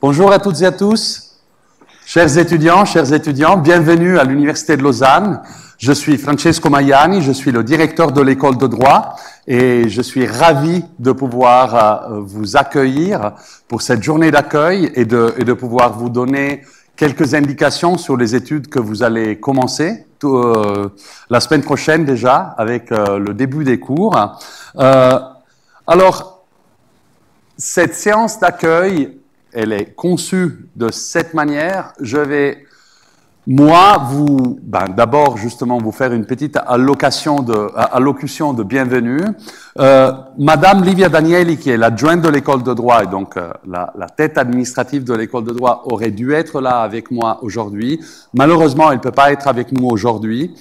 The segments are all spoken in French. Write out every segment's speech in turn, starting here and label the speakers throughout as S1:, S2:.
S1: Bonjour à toutes et à tous, chers étudiants, bienvenue à l'Université de Lausanne. Je suis Francesco Maiani, je suis le directeur de l'école de droit et je suis ravi de pouvoir vous accueillir pour cette journée d'accueil et de pouvoir vous donner quelques indications sur les études que vous allez commencer la semaine prochaine déjà avec le début des cours. Alors, cette séance d'accueil, elle est conçue de cette manière. Je vais, moi, d'abord, justement, vous faire une petite allocution de bienvenue. Madame Livia Danieli, qui est l'adjointe de l'école de droit et donc la tête administrative de l'école de droit, aurait dû être là avec moi aujourd'hui. Malheureusement, elle ne peut pas être avec nous aujourd'hui.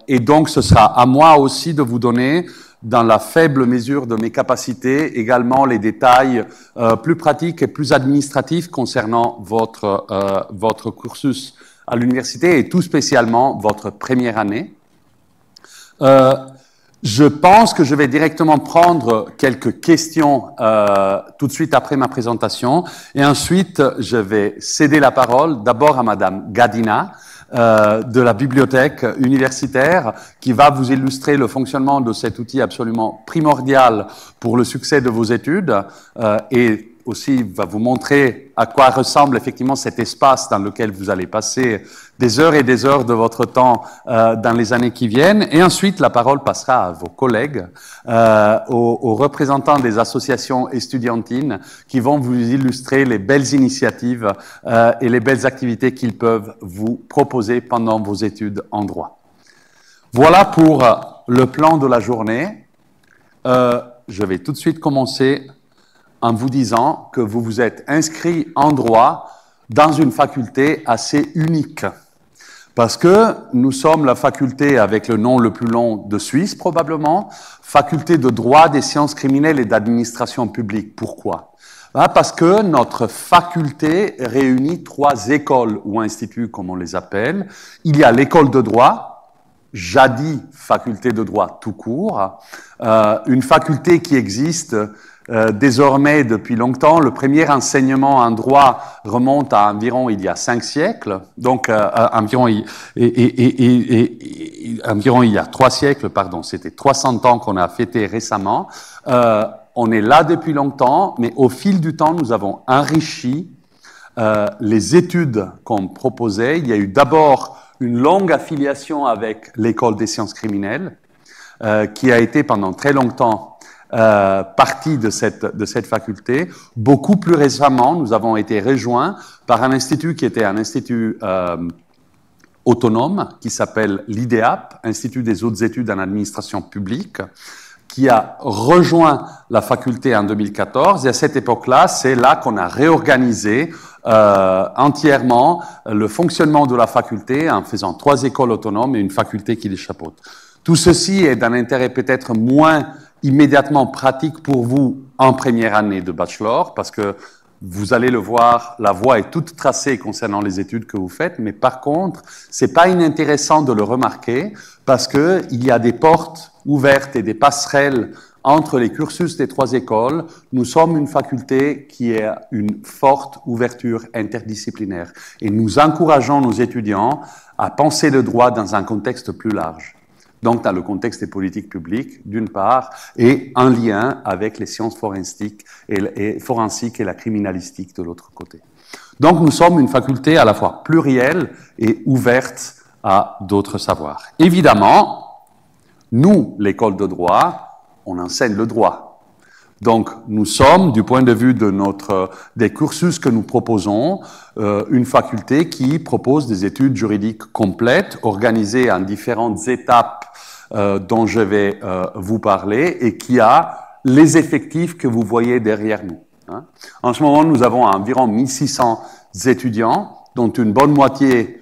S1: Et donc, ce sera à moi aussi de vous donner, dans la faible mesure de mes capacités, également les détails plus pratiques et plus administratifs concernant votre cursus à l'université et tout spécialement votre première année. Je pense que je vais directement prendre quelques questions tout de suite après ma présentation et ensuite je vais céder la parole d'abord à Madame Gadina, de la bibliothèque universitaire qui va vous illustrer le fonctionnement de cet outil absolument primordial pour le succès de vos études et aussi va vous montrer à quoi ressemble effectivement cet espace dans lequel vous allez passer des heures et des heures de votre temps dans les années qui viennent. Et ensuite, la parole passera à vos collègues, aux représentants des associations estudiantines qui vont vous illustrer les belles initiatives et les belles activités qu'ils peuvent vous proposer pendant vos études en droit. Voilà pour le plan de la journée. Je vais tout de suite commencer en vous disant que vous vous êtes inscrit en droit dans une faculté assez unique. Parce que nous sommes la faculté avec le nom le plus long de Suisse, probablement, faculté de droit des sciences criminelles et d'administration publique. Pourquoi? Parce que notre faculté réunit 3 écoles ou instituts, comme on les appelle. Il y a l'école de droit, jadis faculté de droit tout court, une faculté qui existe désormais depuis longtemps. Le premier enseignement en droit remonte à environ il y a 5 siècles, donc environ il y a 3 siècles, pardon, c'était 300 ans qu'on a fêté récemment. On est là depuis longtemps, mais au fil du temps, nous avons enrichi les études qu'on proposait. Il y a eu d'abord une longue affiliation avec l'école des sciences criminelles, qui a été pendant très longtemps partie de cette faculté. Beaucoup plus récemment, nous avons été rejoints par un institut qui était un institut autonome, qui s'appelle l'IDEAP, Institut des hautes études en administration publique, qui a rejoint la faculté en 2014. Et à cette époque-là, c'est là qu'on a réorganisé entièrement le fonctionnement de la faculté en faisant 3 écoles autonomes et une faculté qui les chapeaute. Tout ceci est d'un intérêt peut-être moins immédiatement pratique pour vous en première année de bachelor, parce que vous allez le voir, la voie est toute tracée concernant les études que vous faites, mais par contre, c'est pas inintéressant de le remarquer, parce que il y a des portes ouvertes et des passerelles entre les cursus des 3 écoles. Nous sommes une faculté qui a une forte ouverture interdisciplinaire, et nous encourageons nos étudiants à penser le droit dans un contexte plus large. Donc, dans le contexte des politiques publiques, d'une part, et en lien avec les sciences forensiques et la criminalistique de l'autre côté. Donc, nous sommes une faculté à la fois plurielle et ouverte à d'autres savoirs. Évidemment, nous, l'école de droit, on enseigne le droit. Donc, nous sommes, du point de vue de des cursus que nous proposons, une faculté qui propose des études juridiques complètes, organisées en différentes étapes dont je vais vous parler, et qui a les effectifs que vous voyez derrière nous. En ce moment, nous avons environ 1600 étudiants, dont une bonne moitié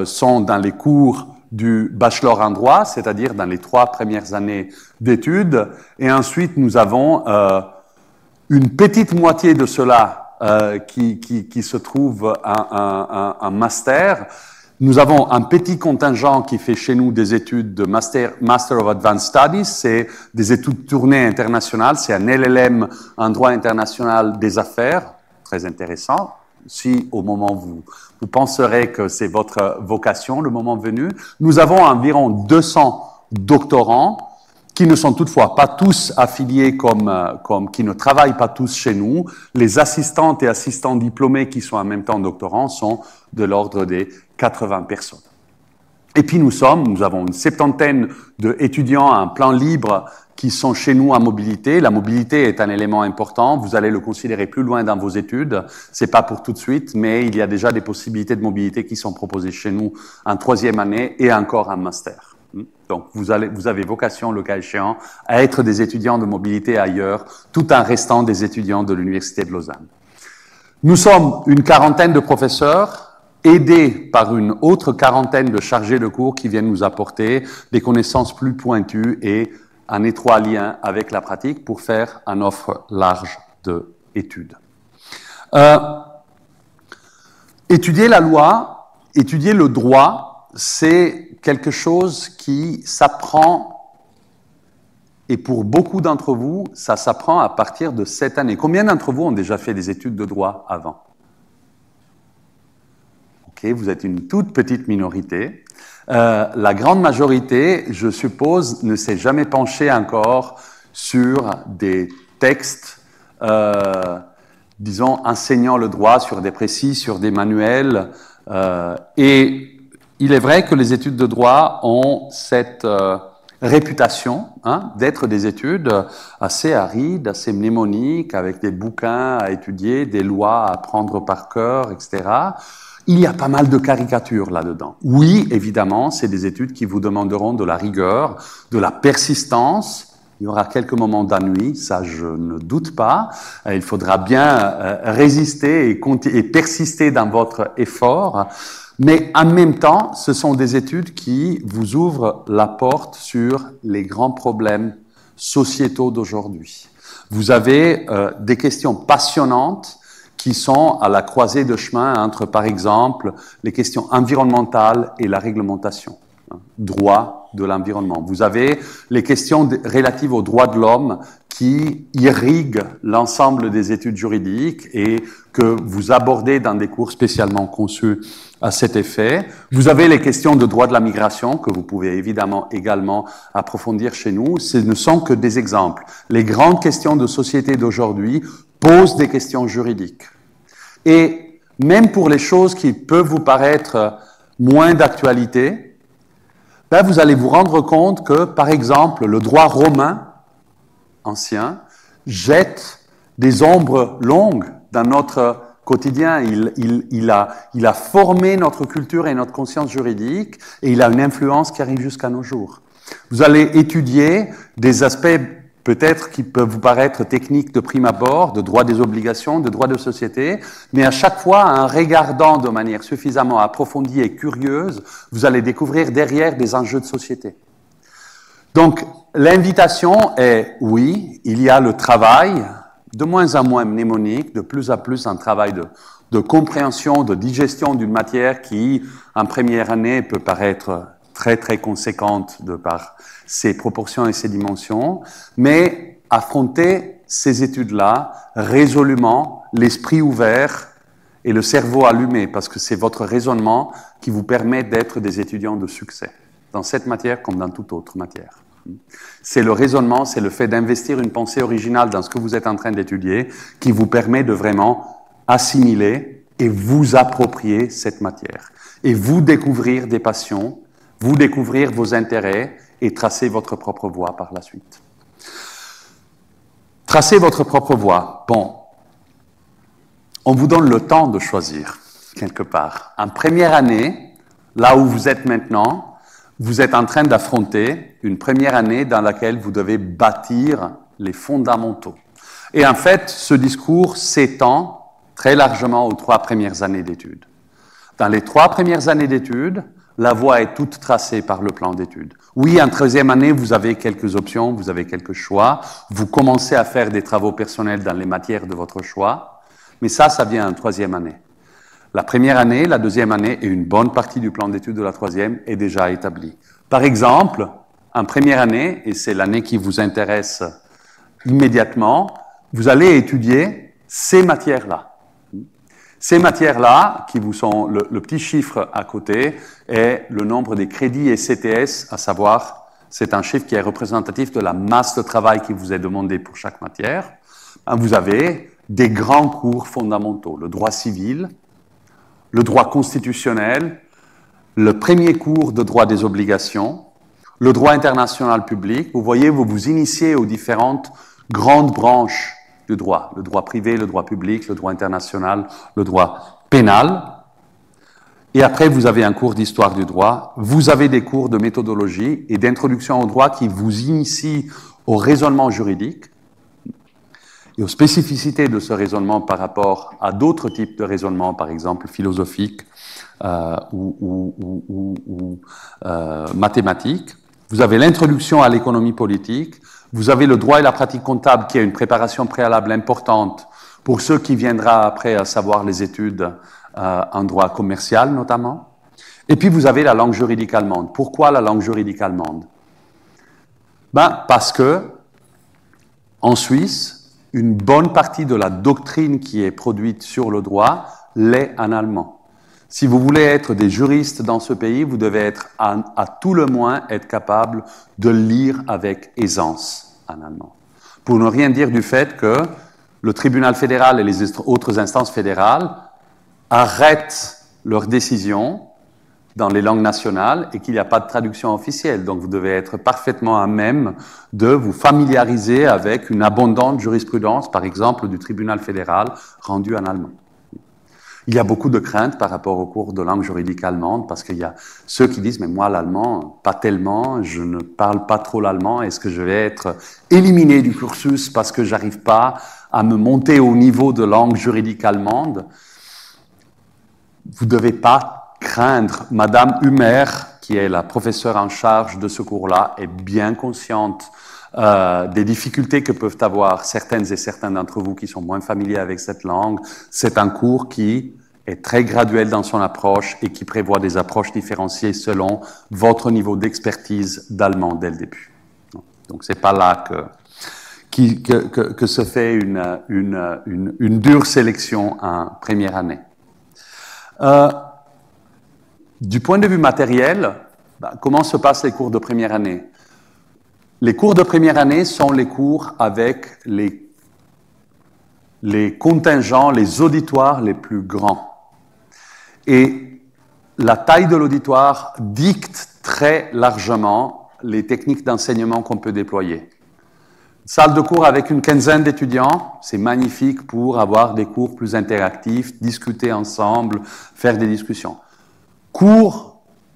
S1: sont dans les cours du bachelor en droit, c'est-à-dire dans les 3 premières années d'études. Et ensuite, nous avons une petite moitié de cela qui se trouve en master. Nous avons un petit contingent qui fait chez nous des études de Master of Advanced Studies, c'est des études tournées internationales, c'est un LLM en droit international des affaires, très intéressant. Si au moment où vous penserez que c'est votre vocation, le moment venu, nous avons environ 200 doctorants qui ne sont toutefois pas tous affiliés qui ne travaillent pas tous chez nous. Les assistantes et assistants diplômés qui sont en même temps doctorants sont de l'ordre des 80 personnes. Et puis nous avons une septantaine d'étudiants en plan libre qui sont chez nous en mobilité. La mobilité est un élément important. Vous allez le considérer plus loin dans vos études. C'est pas pour tout de suite, mais il y a déjà des possibilités de mobilité qui sont proposées chez nous en troisième année et encore en master. Donc, vous avez vocation, le cas échéant, à être des étudiants de mobilité ailleurs, tout en restant des étudiants de l'Université de Lausanne. Nous sommes une quarantaine de professeurs, aidés par une autre quarantaine de chargés de cours qui viennent nous apporter des connaissances plus pointues et un étroit lien avec la pratique pour faire une offre large d'études. Étudier la loi, étudier le droit, c'est quelque chose qui s'apprend, et pour beaucoup d'entre vous, ça s'apprend à partir de cette année. Combien d'entre vous ont déjà fait des études de droit avant? Ok, vous êtes une toute petite minorité. La grande majorité, je suppose, ne s'est jamais penchée encore sur des textes, disons, enseignant le droit, sur des précis, sur des manuels. Et il est vrai que les études de droit ont cette réputation d'être des études assez arides, assez mnémoniques, avec des bouquins à étudier, des lois à apprendre par cœur, etc. Il y a pas mal de caricatures là-dedans. Oui, évidemment, c'est des études qui vous demanderont de la rigueur, de la persistance. Il y aura quelques moments d'ennui, ça je ne doute pas. Il faudra bien résister et persister dans votre effort. Mais en même temps, ce sont des études qui vous ouvrent la porte sur les grands problèmes sociétaux d'aujourd'hui. Vous avez des questions passionnantes qui sont à la croisée de chemin entre, par exemple, les questions environnementales et la réglementation, droit de l'environnement. Vous avez les questions relatives aux droits de l'homme qui irriguent l'ensemble des études juridiques et que vous abordez dans des cours spécialement conçus à cet effet. Vous avez les questions de droit de la migration que vous pouvez évidemment également approfondir chez nous. Ce ne sont que des exemples. Les grandes questions de société d'aujourd'hui posent des questions juridiques. Et même pour les choses qui peuvent vous paraître moins d'actualité, ben vous allez vous rendre compte que, par exemple, le droit romain ancien jette des ombres longues dans notre quotidien. Il a formé notre culture et notre conscience juridique et il a une influence qui arrive jusqu'à nos jours. Vous allez étudier des aspects peut-être qui peuvent vous paraître techniques de prime abord, de droit des obligations, de droit de société, mais à chaque fois, en regardant de manière suffisamment approfondie et curieuse, vous allez découvrir derrière des enjeux de société. Donc, l'invitation est, oui, il y a le travail, de moins en moins mnémonique, de plus en plus un travail de compréhension, de digestion d'une matière qui, en première année, peut paraître très, très conséquente de par ses proportions et ses dimensions, mais affronter ces études-là résolument, l'esprit ouvert et le cerveau allumé, parce que c'est votre raisonnement qui vous permet d'être des étudiants de succès, dans cette matière comme dans toute autre matière. C'est le raisonnement, c'est le fait d'investir une pensée originale dans ce que vous êtes en train d'étudier qui vous permet de vraiment assimiler et vous approprier cette matière. Et vous découvrir des passions, vous découvrir vos intérêts et tracer votre propre voie par la suite. Tracer votre propre voie. Bon, on vous donne le temps de choisir, quelque part. En première année, là où vous êtes maintenant, vous êtes en train d'affronter une première année dans laquelle vous devez bâtir les fondamentaux. Et en fait, ce discours s'étend très largement aux 3 premières années d'études. Dans les 3 premières années d'études, la voie est toute tracée par le plan d'études. Oui, en 13e année, vous avez quelques options, vous avez quelques choix. Vous commencez à faire des travaux personnels dans les matières de votre choix. Mais ça vient en 3e année. La première année, la 2e année et une bonne partie du plan d'études de la 3e est déjà établie. Par exemple, en première année, et c'est l'année qui vous intéresse immédiatement, vous allez étudier ces matières-là. Ces matières-là, qui vous sont le petit chiffre à côté, est le nombre des crédits et CTS, à savoir, c'est un chiffre qui est représentatif de la masse de travail qui vous est demandée pour chaque matière. Vous avez des grands cours fondamentaux, le droit civil, le droit constitutionnel, le premier cours de droit des obligations, le droit international public. Vous voyez, vous vous initiez aux différentes grandes branches du droit, le droit privé, le droit public, le droit international, le droit pénal. Et après, vous avez un cours d'histoire du droit, vous avez des cours de méthodologie et d'introduction au droit qui vous initient au raisonnement juridique et aux spécificités de ce raisonnement par rapport à d'autres types de raisonnement, par exemple philosophiques ou mathématiques. Vous avez l'introduction à l'économie politique, vous avez le droit et la pratique comptable qui est une préparation préalable importante pour ceux qui viendra après, à savoir les études en droit commercial notamment. Et puis vous avez la langue juridique allemande. Pourquoi la langue juridique allemande? Parce que en Suisse, une bonne partie de la doctrine qui est produite sur le droit l'est en allemand. Si vous voulez être des juristes dans ce pays, vous devez être, à tout le moins, être capable de lire avec aisance en allemand. Pour ne rien dire du fait que le tribunal fédéral et les autres instances fédérales arrêtent leurs décisions dans les langues nationales et qu'il n'y a pas de traduction officielle. Donc vous devez être parfaitement à même de vous familiariser avec une abondante jurisprudence, par exemple, du tribunal fédéral rendue en allemand. Il y a beaucoup de craintes par rapport au cours de langue juridique allemande, parce qu'il y a ceux qui disent « mais moi, l'allemand, pas tellement, je ne parle pas trop l'allemand, est-ce que je vais être éliminé du cursus parce que j'arrive pas à me monter au niveau de langue juridique allemande ?» Vous ne devez pas craindre. Madame Humer, qui est la professeure en charge de ce cours-là, est bien consciente des difficultés que peuvent avoir certaines et certains d'entre vous qui sont moins familiers avec cette langue. C'est un cours qui est très graduel dans son approche et qui prévoit des approches différenciées selon votre niveau d'expertise d'allemand dès le début. Donc c'est pas là que se fait une dure sélection en première année. Du point de vue matériel, comment se passent les cours de première année? Les cours de première année sont les cours avec les contingents, les auditoires les plus grands. Et la taille de l'auditoire dicte très largement les techniques d'enseignement qu'on peut déployer. Salle de cours avec une quinzaine d'étudiants, c'est magnifique pour avoir des cours plus interactifs, discuter ensemble, faire des discussions.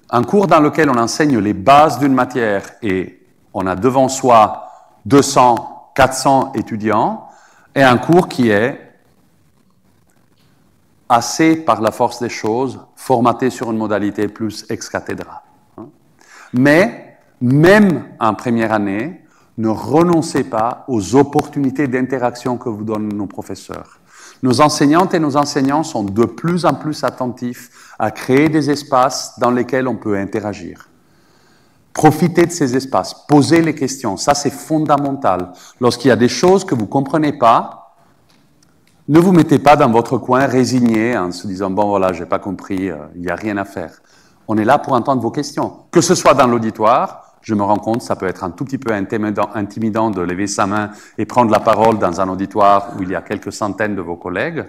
S1: Un cours dans lequel on enseigne les bases d'une matière et on a devant soi 200, 400 étudiants, et un cours qui est assez, par la force des choses, formaté sur une modalité plus ex cathedra. Mais, même en première année, ne renoncez pas aux opportunités d'interaction que vous donnent nos professeurs. Nos enseignantes et nos enseignants sont de plus en plus attentifs à créer des espaces dans lesquels on peut interagir. Profitez de ces espaces, posez les questions, ça c'est fondamental. Lorsqu'il y a des choses que vous ne comprenez pas, ne vous mettez pas dans votre coin résigné en se disant « bon voilà, je n'ai pas compris, il n'y a rien à faire ». On est là pour entendre vos questions. Que ce soit dans l'auditoire, je me rends compte, ça peut être un tout petit peu intimidant de lever sa main et prendre la parole dans un auditoire où il y a quelques centaines de vos collègues,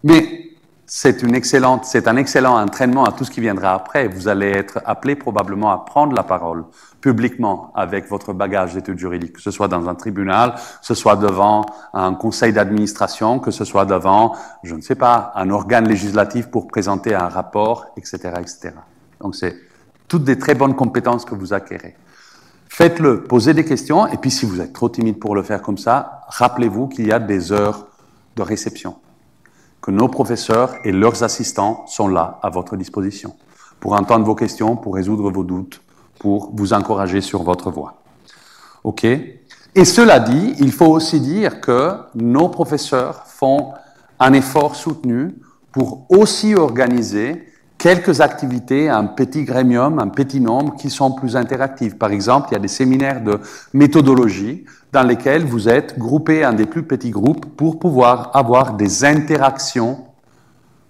S1: mais c'est un excellent entraînement à tout ce qui viendra après. Vous allez être appelé probablement à prendre la parole publiquement avec votre bagage d'études juridiques, que ce soit dans un tribunal, que ce soit devant un conseil d'administration, que ce soit devant, je ne sais pas, un organe législatif pour présenter un rapport, etc., etc. Donc c'est toutes des très bonnes compétences que vous acquérez. Faites-le, posez des questions, et puis si vous êtes trop timide pour le faire comme ça, rappelez-vous qu'il y a des heures de réception, que nos professeurs et leurs assistants sont là à votre disposition pour entendre vos questions, pour résoudre vos doutes, pour vous encourager sur votre voie. OK? Et cela dit, il faut aussi dire que nos professeurs font un effort soutenu pour aussi organiser quelques activités, un petit grémium, un petit nombre qui sont plus interactives. Par exemple, il y a des séminaires de méthodologie dans lesquels vous êtes groupés en des plus petits groupes pour pouvoir avoir des interactions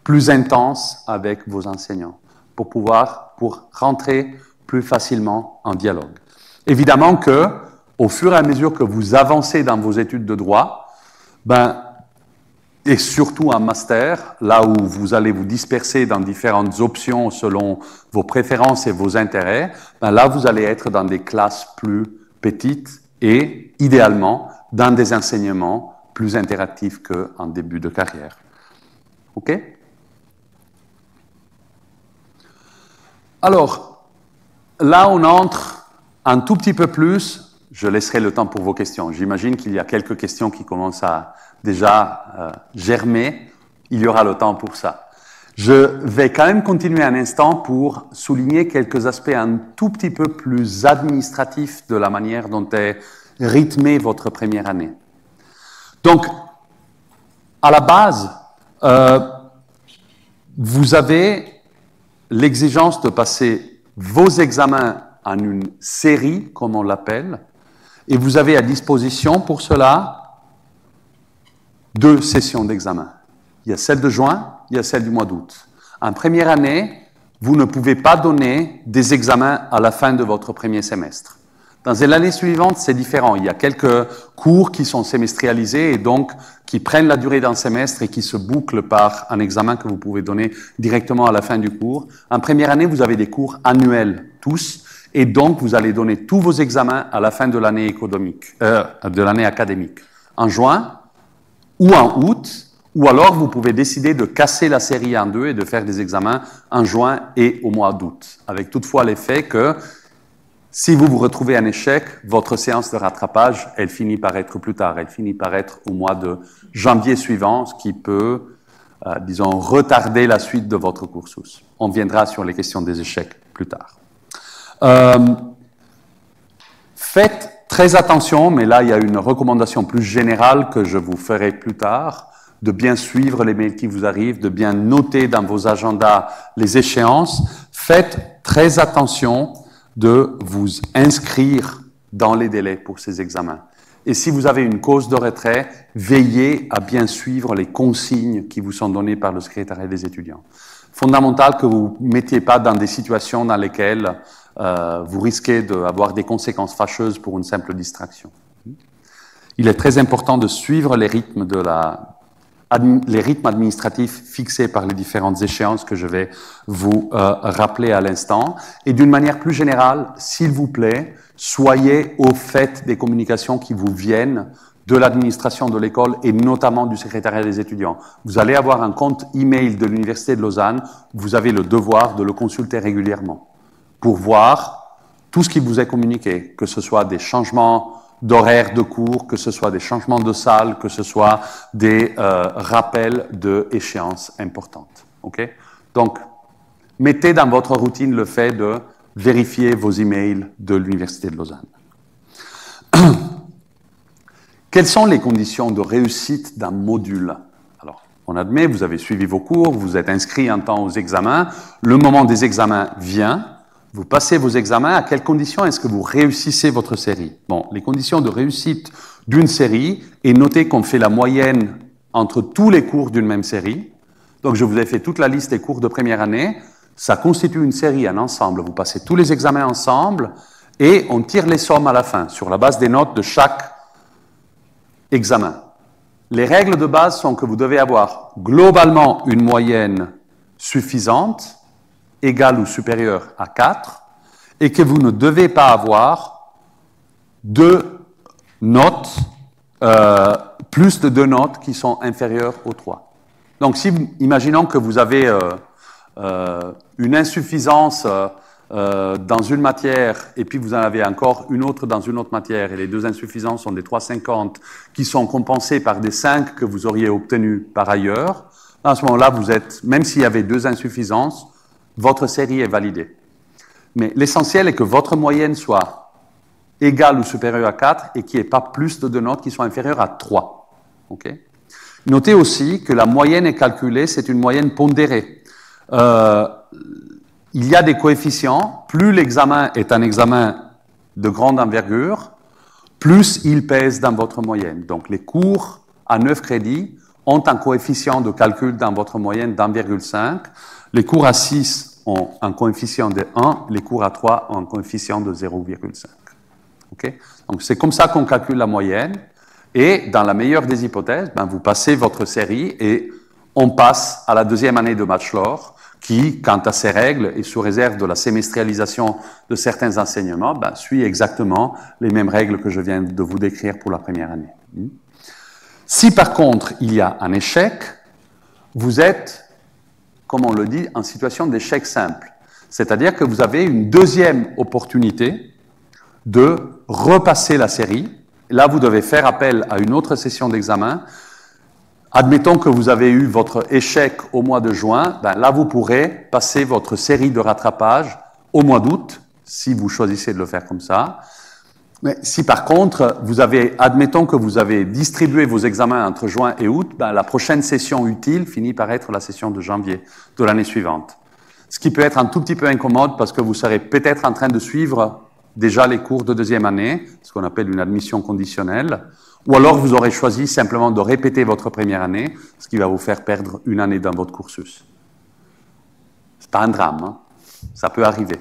S1: plus intense avec vos enseignants, pour rentrer plus facilement en dialogue. Évidemment que, au fur et à mesure que vous avancez dans vos études de droit, et surtout en master, là où vous allez vous disperser dans différentes options selon vos préférences et vos intérêts, là vous allez être dans des classes plus petites et, idéalement, dans des enseignements plus interactifs qu'en début de carrière. OK? Alors, là on entre un tout petit peu plus. Je laisserai le temps pour vos questions. J'imagine qu'il y a quelques questions qui commencent à déjà germer. Il y aura le temps pour ça. Je vais quand même continuer un instant pour souligner quelques aspects un tout petit peu plus administratifs de la manière dont est rythmée votre première année. Donc, à la base, vous avez l'exigence de passer vos examens en une série, comme on l'appelle, et vous avez à disposition pour cela 2 sessions d'examen. Il y a celle de juin, il y a celle du mois d'août. En première année, vous ne pouvez pas donner des examens à la fin de votre premier semestre. Dans l'année suivante, c'est différent. Il y a quelques cours qui sont semestrialisés et donc qui prennent la durée d'un semestre et qui se bouclent par un examen que vous pouvez donner directement à la fin du cours. En première année, vous avez des cours annuels, tous. Et donc, vous allez donner tous vos examens à la fin de l'année académique, en juin ou en août, ou alors vous pouvez décider de casser la série en 2 et de faire des examens en juin et au mois d'août, avec toutefois l'effet que si vous vous retrouvez en échec, votre séance de rattrapage, elle finit par être plus tard, elle finit par être au mois de janvier suivant, ce qui peut, disons, retarder la suite de votre cursus. On viendra sur les questions des échecs plus tard. Faites très attention, mais là il y a une recommandation plus générale que je vous ferai plus tard, de bien suivre les mails qui vous arrivent, de bien noter dans vos agendas les échéances. Faites très attention de vous inscrire dans les délais pour ces examens. Et si vous avez une cause de retrait, veillez à bien suivre les consignes qui vous sont données par le secrétariat des étudiants. Fondamental que vous ne mettiez pas dans des situations dans lesquelles vous risquez d'avoir des conséquences fâcheuses pour une simple distraction. Il est très important de suivre les rythmes administratifs fixés par les différentes échéances que je vais vous rappeler à l'instant. Et d'une manière plus générale, s'il vous plaît, soyez au fait des communications qui vous viennent de l'administration de l'école et notamment du secrétariat des étudiants. Vous allez avoir un compte email de l'Université de Lausanne, vous avez le devoir de le consulter régulièrement pour voir tout ce qui vous est communiqué, que ce soit des changements d'horaire de cours, que ce soit des changements de salle, que ce soit des rappels d'échéances importantes. Okay? Donc, mettez dans votre routine le fait de vérifier vos emails de l'Université de Lausanne. Quelles sont les conditions de réussite d'un module? Alors, on admet, vous avez suivi vos cours, vous êtes inscrit en temps aux examens, le moment des examens vient, vous passez vos examens, à quelles conditions est-ce que vous réussissez votre série? Bon, les conditions de réussite d'une série, et notez qu'on fait la moyenne entre tous les cours d'une même série. Donc, je vous ai fait toute la liste des cours de première année. Ça constitue une série, un ensemble. Vous passez tous les examens ensemble et on tire les sommes à la fin, sur la base des notes de chaque examen. Les règles de base sont que vous devez avoir globalement une moyenne suffisante, égale ou supérieure à 4, et que vous ne devez pas avoir plus de 2 notes qui sont inférieures aux 3. Donc, imaginons que vous avez une insuffisance dans une matière, et puis vous en avez encore une autre dans une autre matière, et les 2 insuffisances sont des 3,50 qui sont compensées par des 5 que vous auriez obtenus par ailleurs. À ce moment-là, même s'il y avait 2 insuffisances, votre série est validée. Mais l'essentiel est que votre moyenne soit égale ou supérieure à 4 et qu'il n'y ait pas plus de 2 notes qui soient inférieures à 3. Okay? Notez aussi que la moyenne est calculée, c'est une moyenne pondérée. Il y a des coefficients, plus l'examen est un examen de grande envergure, plus il pèse dans votre moyenne. Donc les cours à 9 crédits ont un coefficient de calcul dans votre moyenne d'1,5. Les cours à 6 ont un coefficient de 1, les cours à 3 ont un coefficient de 0,5. Okay? Donc c'est comme ça qu'on calcule la moyenne. Et dans la meilleure des hypothèses, ben, vous passez votre série et on passe à la deuxième année de bachelor qui, quant à ses règles et sous réserve de la sémestrialisation de certains enseignements, ben, suit exactement les mêmes règles que je viens de vous décrire pour la première année. Si par contre il y a un échec, vous êtes, comme on le dit, en situation d'échec simple. C'est-à-dire que vous avez une deuxième opportunité de repasser la série. Là, vous devez faire appel à une autre session d'examen. Admettons que vous avez eu votre échec au mois de juin, ben là, vous pourrez passer votre série de rattrapage au mois d'août, si vous choisissez de le faire comme ça. Mais si par contre, admettons que vous avez distribué vos examens entre juin et août, ben la prochaine session utile finit par être la session de janvier de l'année suivante. Ce qui peut être un tout petit peu incommode parce que vous serez peut-être en train de suivre déjà les cours de deuxième année, ce qu'on appelle une admission conditionnelle, ou alors vous aurez choisi simplement de répéter votre première année, ce qui va vous faire perdre une année dans votre cursus. C'est pas un drame, hein? Ça peut arriver.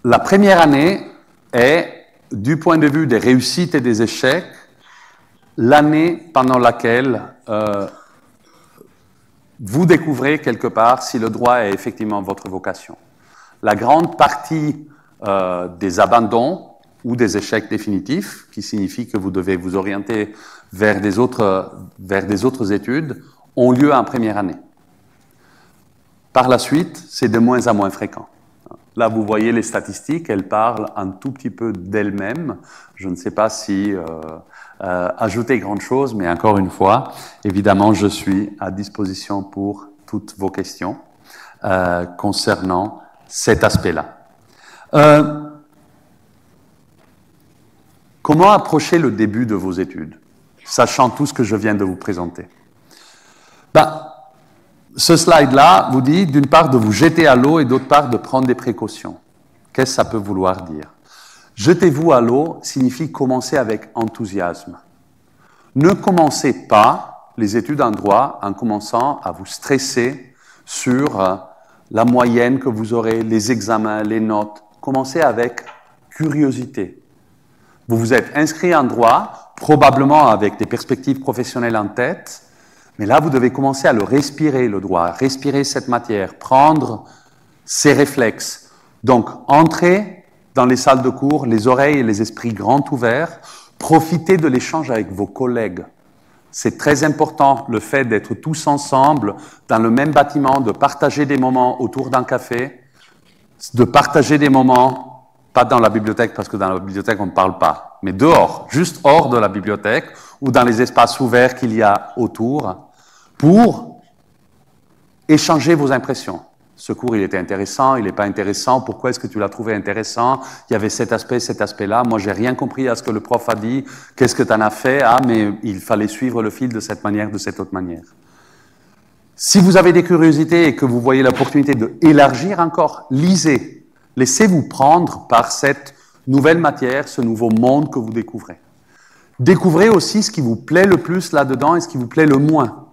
S1: La première année est, du point de vue des réussites et des échecs, l'année pendant laquelle vous découvrez quelque part si le droit est effectivement votre vocation. La grande partie des abandons ou des échecs définitifs, qui signifie que vous devez vous orienter vers des autres études, ont lieu en première année. Par la suite, c'est de moins en moins fréquent. Là, vous voyez les statistiques, elles parlent un tout petit peu d'elles-mêmes. Je ne sais pas si ajouter grand chose, mais encore une fois, évidemment, je suis à disposition pour toutes vos questions concernant cet aspect-là. Comment approcher le début de vos études, sachant tout ce que je viens de vous présenter? Ce slide-là vous dit, d'une part, de vous jeter à l'eau et d'autre part, de prendre des précautions. Qu'est-ce que ça peut vouloir dire? Jetez-vous à l'eau signifie commencer avec enthousiasme. Ne commencez pas les études en droit en commençant à vous stresser sur la moyenne que vous aurez, les examens, les notes. Commencez avec curiosité. Vous vous êtes inscrit en droit, probablement avec des perspectives professionnelles en tête, mais là, vous devez commencer à le respirer, le droit, respirer cette matière, prendre ces réflexes. Donc, entrez dans les salles de cours, les oreilles et les esprits grands ouverts, profitez de l'échange avec vos collègues. C'est très important, le fait d'être tous ensemble, dans le même bâtiment, de partager des moments autour d'un café, de partager des moments, pas dans la bibliothèque, parce que dans la bibliothèque, on ne parle pas, mais dehors, juste hors de la bibliothèque, ou dans les espaces ouverts qu'il y a autour, pour échanger vos impressions. Ce cours, il était intéressant, il n'est pas intéressant, pourquoi est-ce que tu l'as trouvé intéressant? Il y avait cet aspect-là, moi j'ai rien compris à ce que le prof a dit, qu'est-ce que tu en as fait? Ah, mais il fallait suivre le fil de cette manière, de cette autre manière. Si vous avez des curiosités et que vous voyez l'opportunité d'élargir encore, lisez, laissez-vous prendre par cette nouvelle matière, ce nouveau monde que vous découvrez. Découvrez aussi ce qui vous plaît le plus là-dedans et ce qui vous plaît le moins.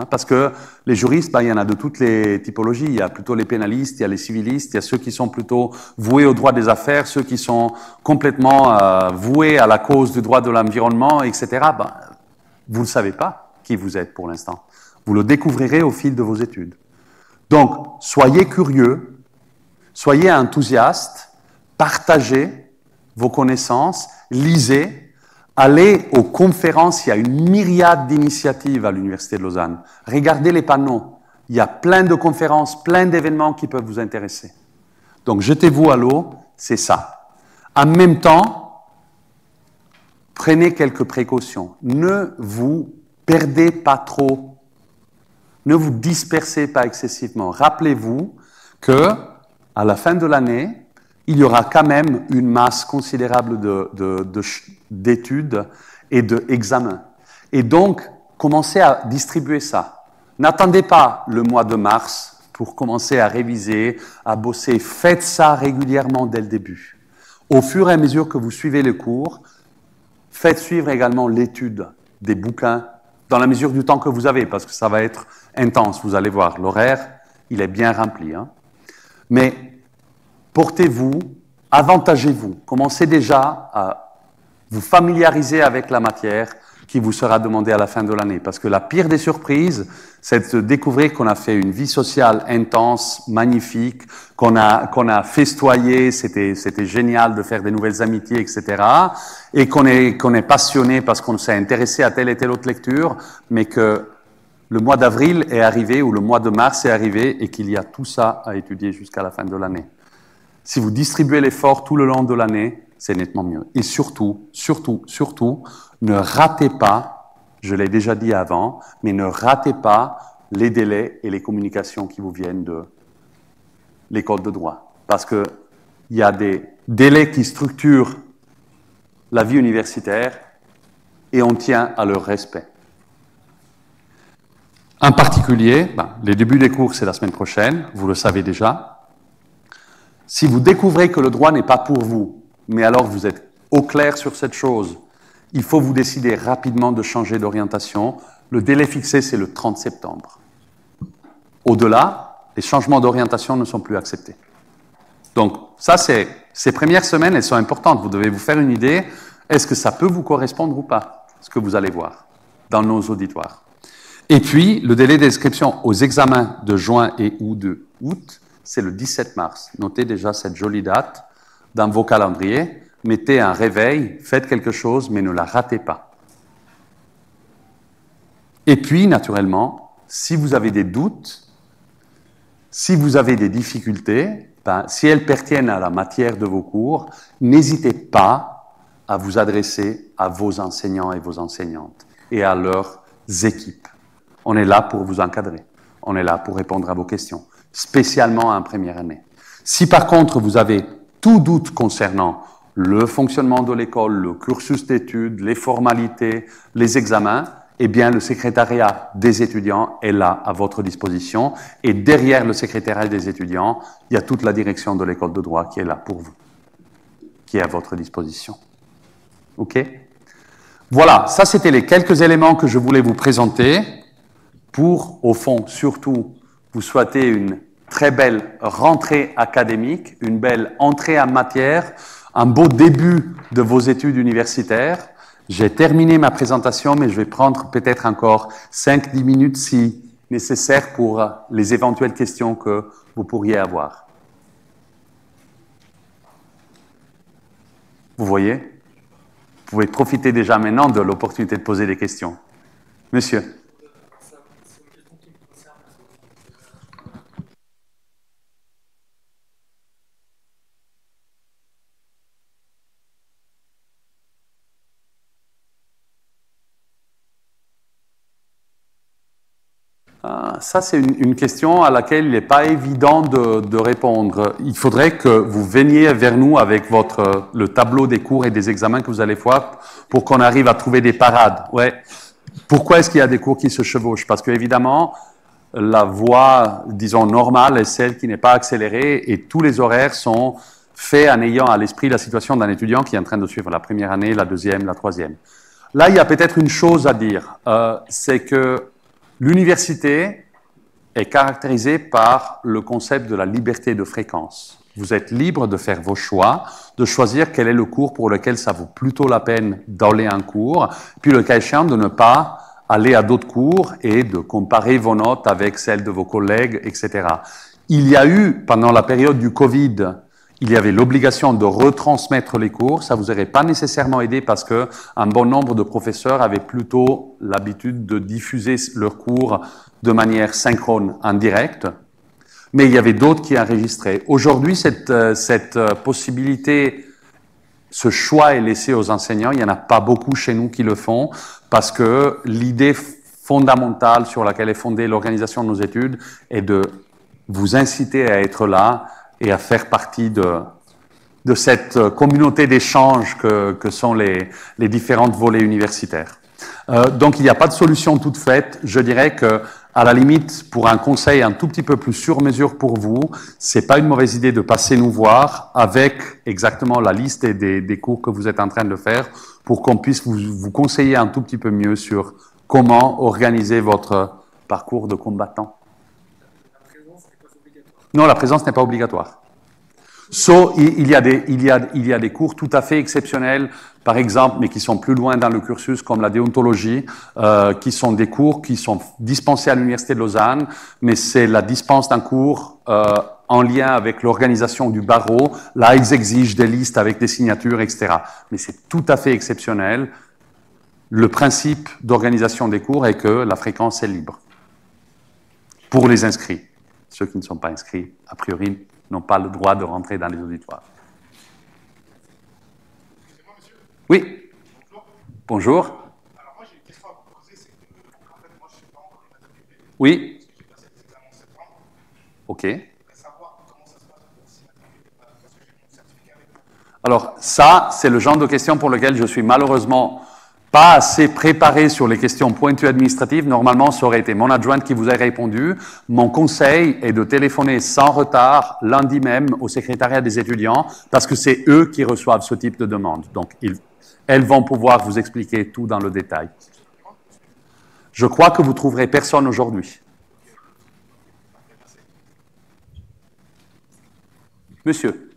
S1: Parce que les juristes, il y en a de toutes les typologies. Il y a plutôt les pénalistes, il y a les civilistes, il y a ceux qui sont plutôt voués au droit des affaires, ceux qui sont complètement voués à la cause du droit de l'environnement, etc. Vous ne savez pas qui vous êtes pour l'instant. Vous le découvrirez au fil de vos études. Donc, soyez curieux, soyez enthousiastes, partagez vos connaissances, lisez. Allez aux conférences, il y a une myriade d'initiatives à l'Université de Lausanne. Regardez les panneaux. Il y a plein de conférences, plein d'événements qui peuvent vous intéresser. Donc, jetez-vous à l'eau, c'est ça. En même temps, prenez quelques précautions. Ne vous perdez pas trop. Ne vous dispersez pas excessivement. Rappelez-vous que, à la fin de l'année, il y aura quand même une masse considérable d'études et d'examens. Et donc, commencez à distribuer ça. N'attendez pas le mois de mars pour commencer à réviser, à bosser. Faites ça régulièrement dès le début. Au fur et à mesure que vous suivez les cours, Faites suivre également l'étude des bouquins dans la mesure du temps que vous avez, parce que ça va être intense, vous allez voir. L'horaire, il est bien rempli. Hein. Mais portez-vous, avantagez-vous. Commencez déjà à vous familiariser avec la matière qui vous sera demandée à la fin de l'année. Parce que la pire des surprises, c'est de découvrir qu'on a fait une vie sociale intense, magnifique, qu'on a festoyé, c'était génial de faire des nouvelles amitiés, etc. Et qu'on est passionné parce qu'on s'est intéressé à telle et telle autre lecture, mais que le mois d'avril est arrivé ou le mois de mars est arrivé et qu'il y a tout ça à étudier jusqu'à la fin de l'année. Si vous distribuez l'effort tout le long de l'année, c'est nettement mieux. Et surtout, ne ratez pas, je l'ai déjà dit avant, mais ne ratez pas les délais et les communications qui vous viennent de l'école de droit. Parce qu'il y a des délais qui structurent la vie universitaire et on tient à leur respect. En particulier, les débuts des cours, c'est la semaine prochaine, vous le savez déjà. Si vous découvrez que le droit n'est pas pour vous, mais alors vous êtes au clair sur cette chose, il faut vous décider rapidement de changer d'orientation. Le délai fixé, c'est le 30 septembre. Au-delà, les changements d'orientation ne sont plus acceptés. Donc, ça, ces premières semaines, elles sont importantes. Vous devez vous faire une idée, est-ce que ça peut vous correspondre ou pas, ce que vous allez voir dans nos auditoires. Et puis, le délai d'inscription aux examens de juin et ou de août, c'est le 17 mars. Notez déjà cette jolie date dans vos calendriers. Mettez un réveil, faites quelque chose, mais ne la ratez pas. Et puis, naturellement, si vous avez des doutes, si vous avez des difficultés, si elles pertiennent à la matière de vos cours, n'hésitez pas à vous adresser à vos enseignants et vos enseignantes et à leurs équipes. On est là pour vous encadrer. On est là pour répondre à vos questions, spécialement en première année. Si par contre vous avez tout doute concernant le fonctionnement de l'école, le cursus d'études, les formalités, les examens, eh bien le secrétariat des étudiants est là à votre disposition. Et derrière le secrétariat des étudiants, il y a toute la direction de l'école de droit qui est là pour vous, qui est à votre disposition. OK ? Voilà, ça c'était les quelques éléments que je voulais vous présenter pour, au fond, surtout, vous souhaiter une très belle rentrée académique, une belle entrée en matière, un beau début de vos études universitaires. J'ai terminé ma présentation, mais je vais prendre peut-être encore 5-10 minutes si nécessaire pour les éventuelles questions que vous pourriez avoir. Vous voyez ? Vous pouvez profiter déjà maintenant de l'opportunité de poser des questions. Monsieur ? Ça, c'est une question à laquelle il n'est pas évident de répondre. Il faudrait que vous veniez vers nous avec le tableau des cours et des examens que vous allez voir pour qu'on arrive à trouver des parades. Ouais. Pourquoi est-ce qu'il y a des cours qui se chevauchent? Parce que évidemment, la voie, disons, normale est celle qui n'est pas accélérée et tous les horaires sont faits en ayant à l'esprit la situation d'un étudiant qui est en train de suivre la première année, la deuxième, la troisième. Là, il y a peut-être une chose à dire, c'est que l'université est caractérisée par le concept de la liberté de fréquence. Vous êtes libre de faire vos choix, de choisir quel est le cours pour lequel ça vaut plutôt la peine d'aller en cours, puis le cas échéant de ne pas aller à d'autres cours et de comparer vos notes avec celles de vos collègues, etc. Il y a eu, pendant la période du Covid, il y avait l'obligation de retransmettre les cours. Ça vous aurait pas nécessairement aidé parce que un bon nombre de professeurs avaient plutôt l'habitude de diffuser leurs cours de manière synchrone, en direct. Mais il y avait d'autres qui enregistraient. Aujourd'hui, cette possibilité, ce choix est laissé aux enseignants. Il n'y en a pas beaucoup chez nous qui le font parce que l'idée fondamentale sur laquelle est fondée l'organisation de nos études est de vous inciter à être là et à faire partie de cette communauté d'échange que sont les différentes volets universitaires. Donc, il n'y a pas de solution toute faite. Je dirais que à la limite, pour un conseil un tout petit peu plus sur mesure pour vous, c'est pas une mauvaise idée de passer nous voir avec exactement la liste des cours que vous êtes en train de faire pour qu'on puisse vous conseiller un tout petit peu mieux sur comment organiser votre parcours de combattant.
S2: La présence n'est pas obligatoire.
S1: Non, la présence n'est pas obligatoire. Il y a des cours tout à fait exceptionnels, par exemple, mais qui sont plus loin dans le cursus, comme la déontologie, qui sont des cours qui sont dispensés à l'Université de Lausanne, mais c'est la dispense d'un cours en lien avec l'organisation du barreau. Là, ils exigent des listes avec des signatures, etc. Mais c'est tout à fait exceptionnel. Le principe d'organisation des cours est que la fréquence est libre pour les inscrits. Ceux qui ne sont pas inscrits, a priori, n'ont pas le droit de rentrer dans les auditoires.
S2: Excusez-moi, monsieur.
S1: Oui,
S2: Bonjour.
S1: bonjour.
S2: Alors, moi, j'ai une question à vous poser. C'est que, en fait, moi, je suis pas encore immatriculé.
S1: Oui,
S2: Parce que j'ai passé les examens en septembre.
S1: ok.
S2: Je voudrais savoir comment ça se passe pour s'immatriculer. Parce que j'ai mon certificat avec moi.
S1: Alors ça, c'est le genre de questions pour lequel je suis malheureusement pas assez préparé sur les questions pointues administratives. Normalement, ça aurait été mon adjointe qui vous a répondu. Mon conseil est de téléphoner sans retard lundi même au secrétariat des étudiants parce que c'est eux qui reçoivent ce type de demande. Donc, elles vont pouvoir vous expliquer tout dans le détail. Je crois que vous trouverez personne aujourd'hui. Monsieur.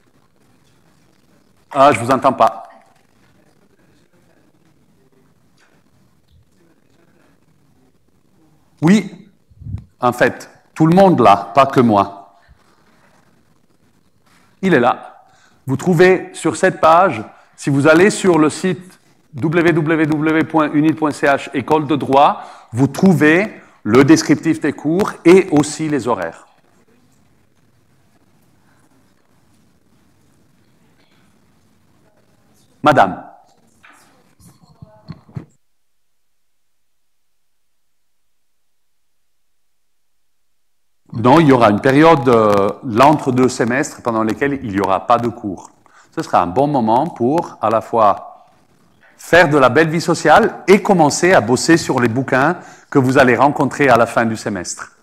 S1: Ah, je vous entends pas. Oui, en fait, tout le monde là, pas que moi. Il est là. Vous trouvez sur cette page, si vous allez sur le site www.unit.ch école de droit, vous trouvez le descriptif des cours et aussi les horaires. Madame. Non, il y aura une période, l'entre-deux semestres, pendant lesquels il n'y aura pas de cours. Ce sera un bon moment pour, à la fois, faire de la belle vie sociale et commencer à bosser sur les bouquins que vous allez rencontrer à la fin du semestre.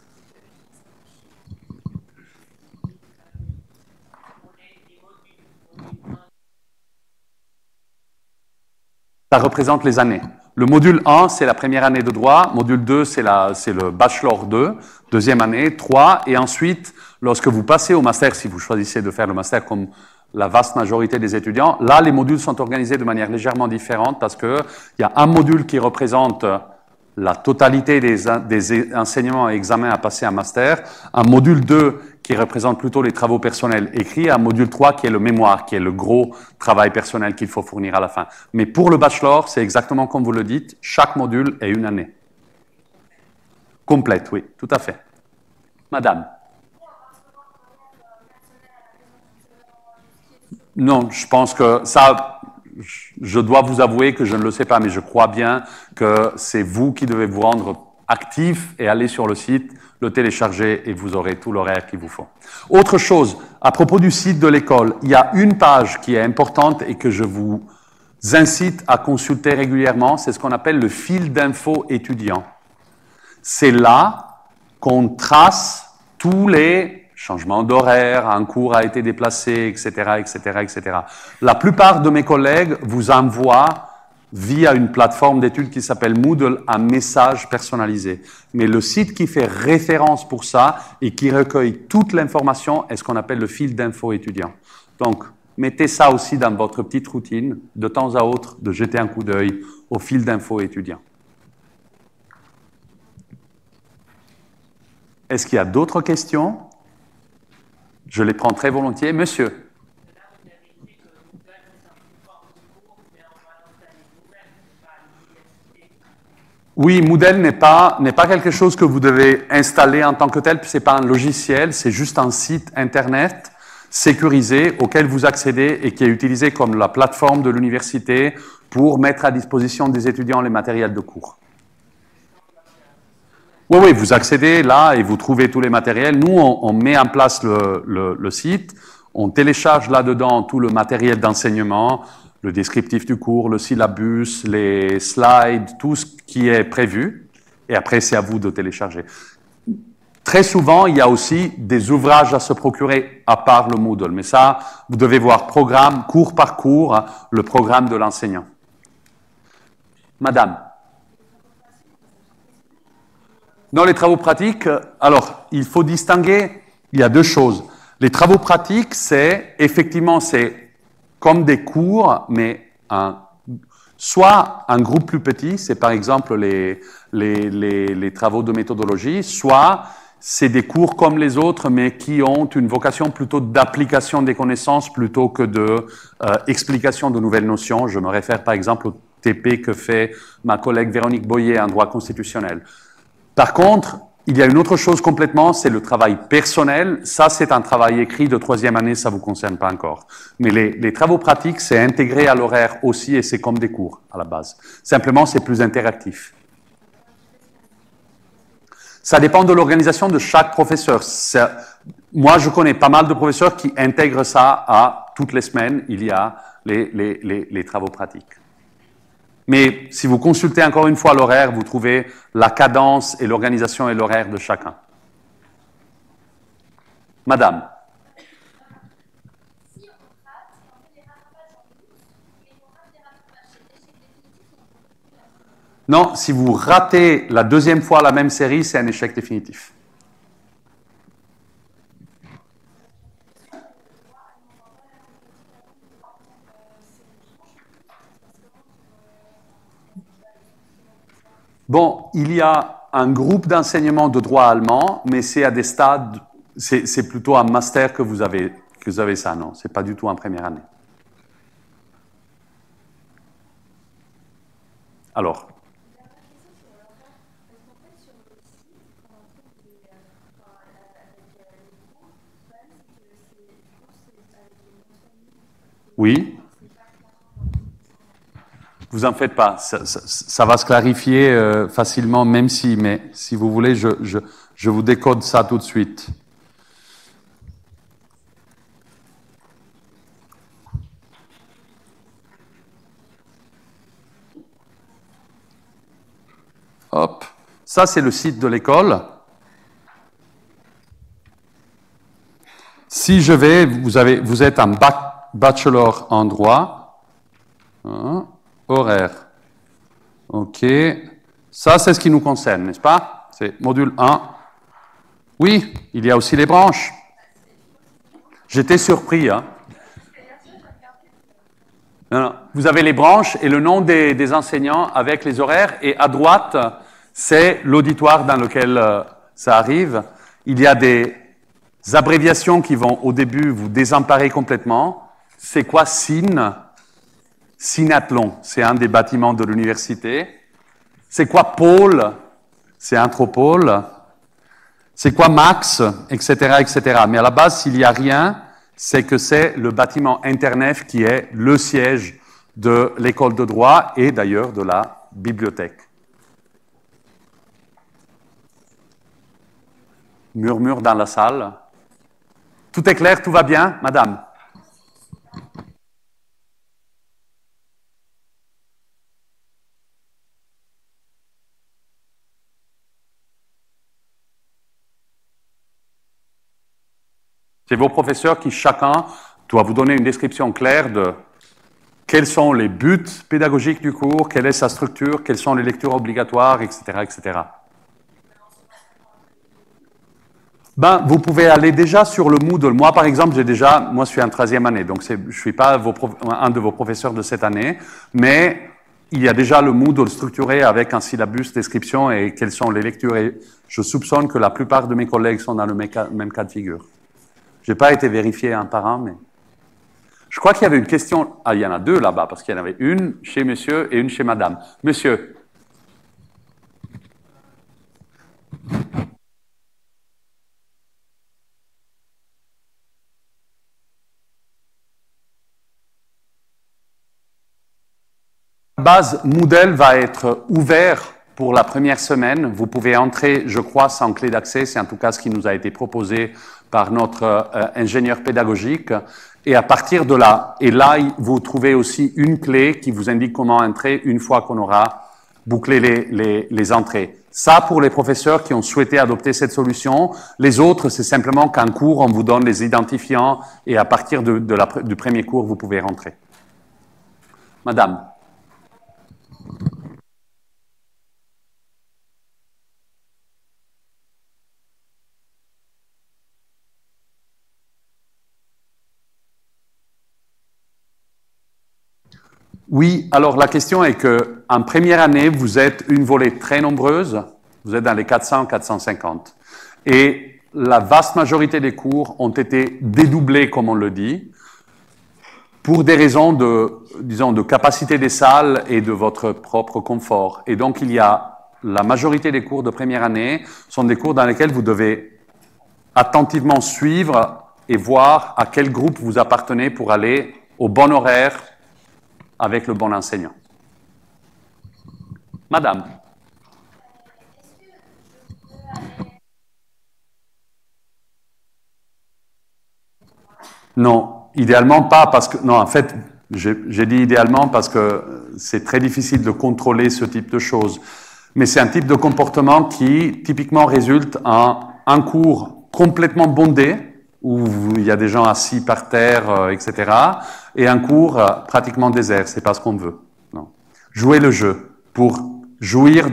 S1: Ça représente les années. Le module 1, c'est la première année de droit. Module 2, c'est le bachelor 2, deuxième année, 3. Et ensuite, lorsque vous passez au master, si vous choisissez de faire le master comme la vaste majorité des étudiants, là, les modules sont organisés de manière légèrement différente parce qu'il y a un module qui représente la totalité des enseignements et examens à passer en master, un module 2 qui représente plutôt les travaux personnels écrits, et un module 3 qui est le mémoire, qui est le gros travail personnel qu'il faut fournir à la fin. Mais pour le bachelor, c'est exactement comme vous le dites, chaque module est une année. Complète, oui, tout à fait. Madame. Non, je pense que ça, je dois vous avouer que je ne le sais pas, mais je crois bien que c'est vous qui devez vous rendre actif et aller sur le site, le télécharger et vous aurez tout l'horaire qu'il vous faut. Autre chose, à propos du site de l'école, il y a une page qui est importante et que je vous incite à consulter régulièrement, c'est ce qu'on appelle le fil d'infos étudiant. C'est là qu'on trace tous les changements d'horaire, un cours a été déplacé, etc., etc., etc. La plupart de mes collègues vous envoient via une plateforme d'études qui s'appelle Moodle un message personnalisé. Mais le site qui fait référence pour ça et qui recueille toute l'information est ce qu'on appelle le fil d'infos étudiant. Donc, mettez ça aussi dans votre petite routine, de temps à autre, de jeter un coup d'œil au fil d'infos étudiant. Est-ce qu'il y a d'autres questions? Je les prends très volontiers. Monsieur. Oui, Moodle n'est pas quelque chose que vous devez installer en tant que tel, ce n'est pas un logiciel, c'est juste un site Internet sécurisé auquel vous accédez et qui est utilisé comme la plateforme de l'université pour mettre à disposition des étudiants les matériels de cours. Oui, vous accédez là et vous trouvez tous les matériels. Nous, on met en place le site, on télécharge là-dedans tout le matériel d'enseignement, le descriptif du cours, le syllabus, les slides, tout ce qui est prévu. Et après, c'est à vous de télécharger. Très souvent, il y a aussi des ouvrages à se procurer à part le Moodle. Mais ça, vous devez voir programme, cours par cours, le programme de l'enseignant. Madame. Dans les travaux pratiques, alors, il faut distinguer, il y a deux choses. Les travaux pratiques, c'est comme des cours, mais soit un groupe plus petit, c'est par exemple les travaux de méthodologie, soit c'est des cours comme les autres, mais qui ont une vocation plutôt d'application des connaissances plutôt que d'explication de nouvelles notions. Je me réfère par exemple au TP que fait ma collègue Véronique Boyer en droit constitutionnel. Par contre, il y a une autre chose complètement, c'est le travail personnel. Ça, c'est un travail écrit de 3e année, ça ne vous concerne pas encore. Mais les travaux pratiques, c'est intégré à l'horaire aussi et c'est comme des cours à la base. Simplement, c'est plus interactif. Ça dépend de l'organisation de chaque professeur. Moi, je connais pas mal de professeurs qui intègrent ça à toutes les semaines, il y a les travaux pratiques. Mais si vous consultez encore une fois l'horaire, vous trouvez la cadence et l'organisation et l'horaire de chacun. Madame. Non, si vous ratez la deuxième fois la même série, c'est un échec définitif. Bon, il y a un groupe d'enseignement de droit allemand, mais c'est à des stades, c'est plutôt un master que vous avez ça, non, c'est pas du tout en première année. Alors. Oui. Vous en faites pas, ça va se clarifier facilement, mais si vous voulez, je vous décode ça tout de suite. Hop, ça c'est le site de l'école. Si je vais, vous êtes un bachelor en droit. Horaire. OK. Ça, c'est ce qui nous concerne, n'est-ce pas? C'est module 1. Oui, il y a aussi les branches. J'étais surpris, hein. Non. Vous avez les branches et le nom des enseignants avec les horaires. Et à droite, c'est l'auditoire dans lequel ça arrive. Il y a des abréviations qui vont, au début, vous désemparer complètement. C'est quoi SIN? Synathlon, c'est un des bâtiments de l'université. C'est quoi pôle? C'est Intropôle. C'est quoi max? Etc., etc. Mais à la base, s'il n'y a rien, c'est que c'est le bâtiment Internef qui est le siège de l'école de droit et d'ailleurs de la bibliothèque. Murmure dans la salle. Tout est clair, tout va bien, madame? C'est vos professeurs qui, chacun, doit vous donner une description claire de quels sont les buts pédagogiques du cours, quelle est sa structure, quelles sont les lectures obligatoires, etc., etc. Ben, vous pouvez aller déjà sur le Moodle. Moi, par exemple, moi, je suis en 13e année, donc je ne suis pas un de vos professeurs de cette année, mais il y a déjà le Moodle structuré avec un syllabus, description et quelles sont les lectures. Et je soupçonne que la plupart de mes collègues sont dans le même cas de figure. Je n'ai pas été vérifié un par un, mais... Je crois qu'il y avait une question... Ah, il y en a deux là-bas, parce qu'il y en avait une chez monsieur et une chez madame. Monsieur. La base Moodle va être ouvert pour la première semaine. Vous pouvez entrer, je crois, sans clé d'accès. C'est en tout cas ce qui nous a été proposé par notre ingénieur pédagogique. Et à partir de là, et là, vous trouvez aussi une clé qui vous indique comment entrer une fois qu'on aura bouclé les entrées. Ça, pour les professeurs qui ont souhaité adopter cette solution. Les autres, c'est simplement qu'un cours, on vous donne les identifiants et à partir du premier cours, vous pouvez rentrer. Madame. Oui, alors la question est que en première année, vous êtes une volée très nombreuse, vous êtes dans les 400, 450. Et la vaste majorité des cours ont été dédoublés, comme on le dit, pour des raisons de capacité des salles et de votre propre confort. Et donc, la majorité des cours de première année sont des cours dans lesquels vous devez attentivement suivre et voir à quel groupe vous appartenez pour aller au bon horaire avec le bon enseignant. Madame. Non, idéalement pas, parce que... Non, en fait, j'ai dit idéalement parce que c'est très difficile de contrôler ce type de choses. Mais c'est un type de comportement qui, typiquement, résulte en un cours complètement bondé, où il y a des gens assis par terre, etc., et un cours pratiquement désert. C'est pas ce qu'on veut. Non. Jouer le jeu pour jouir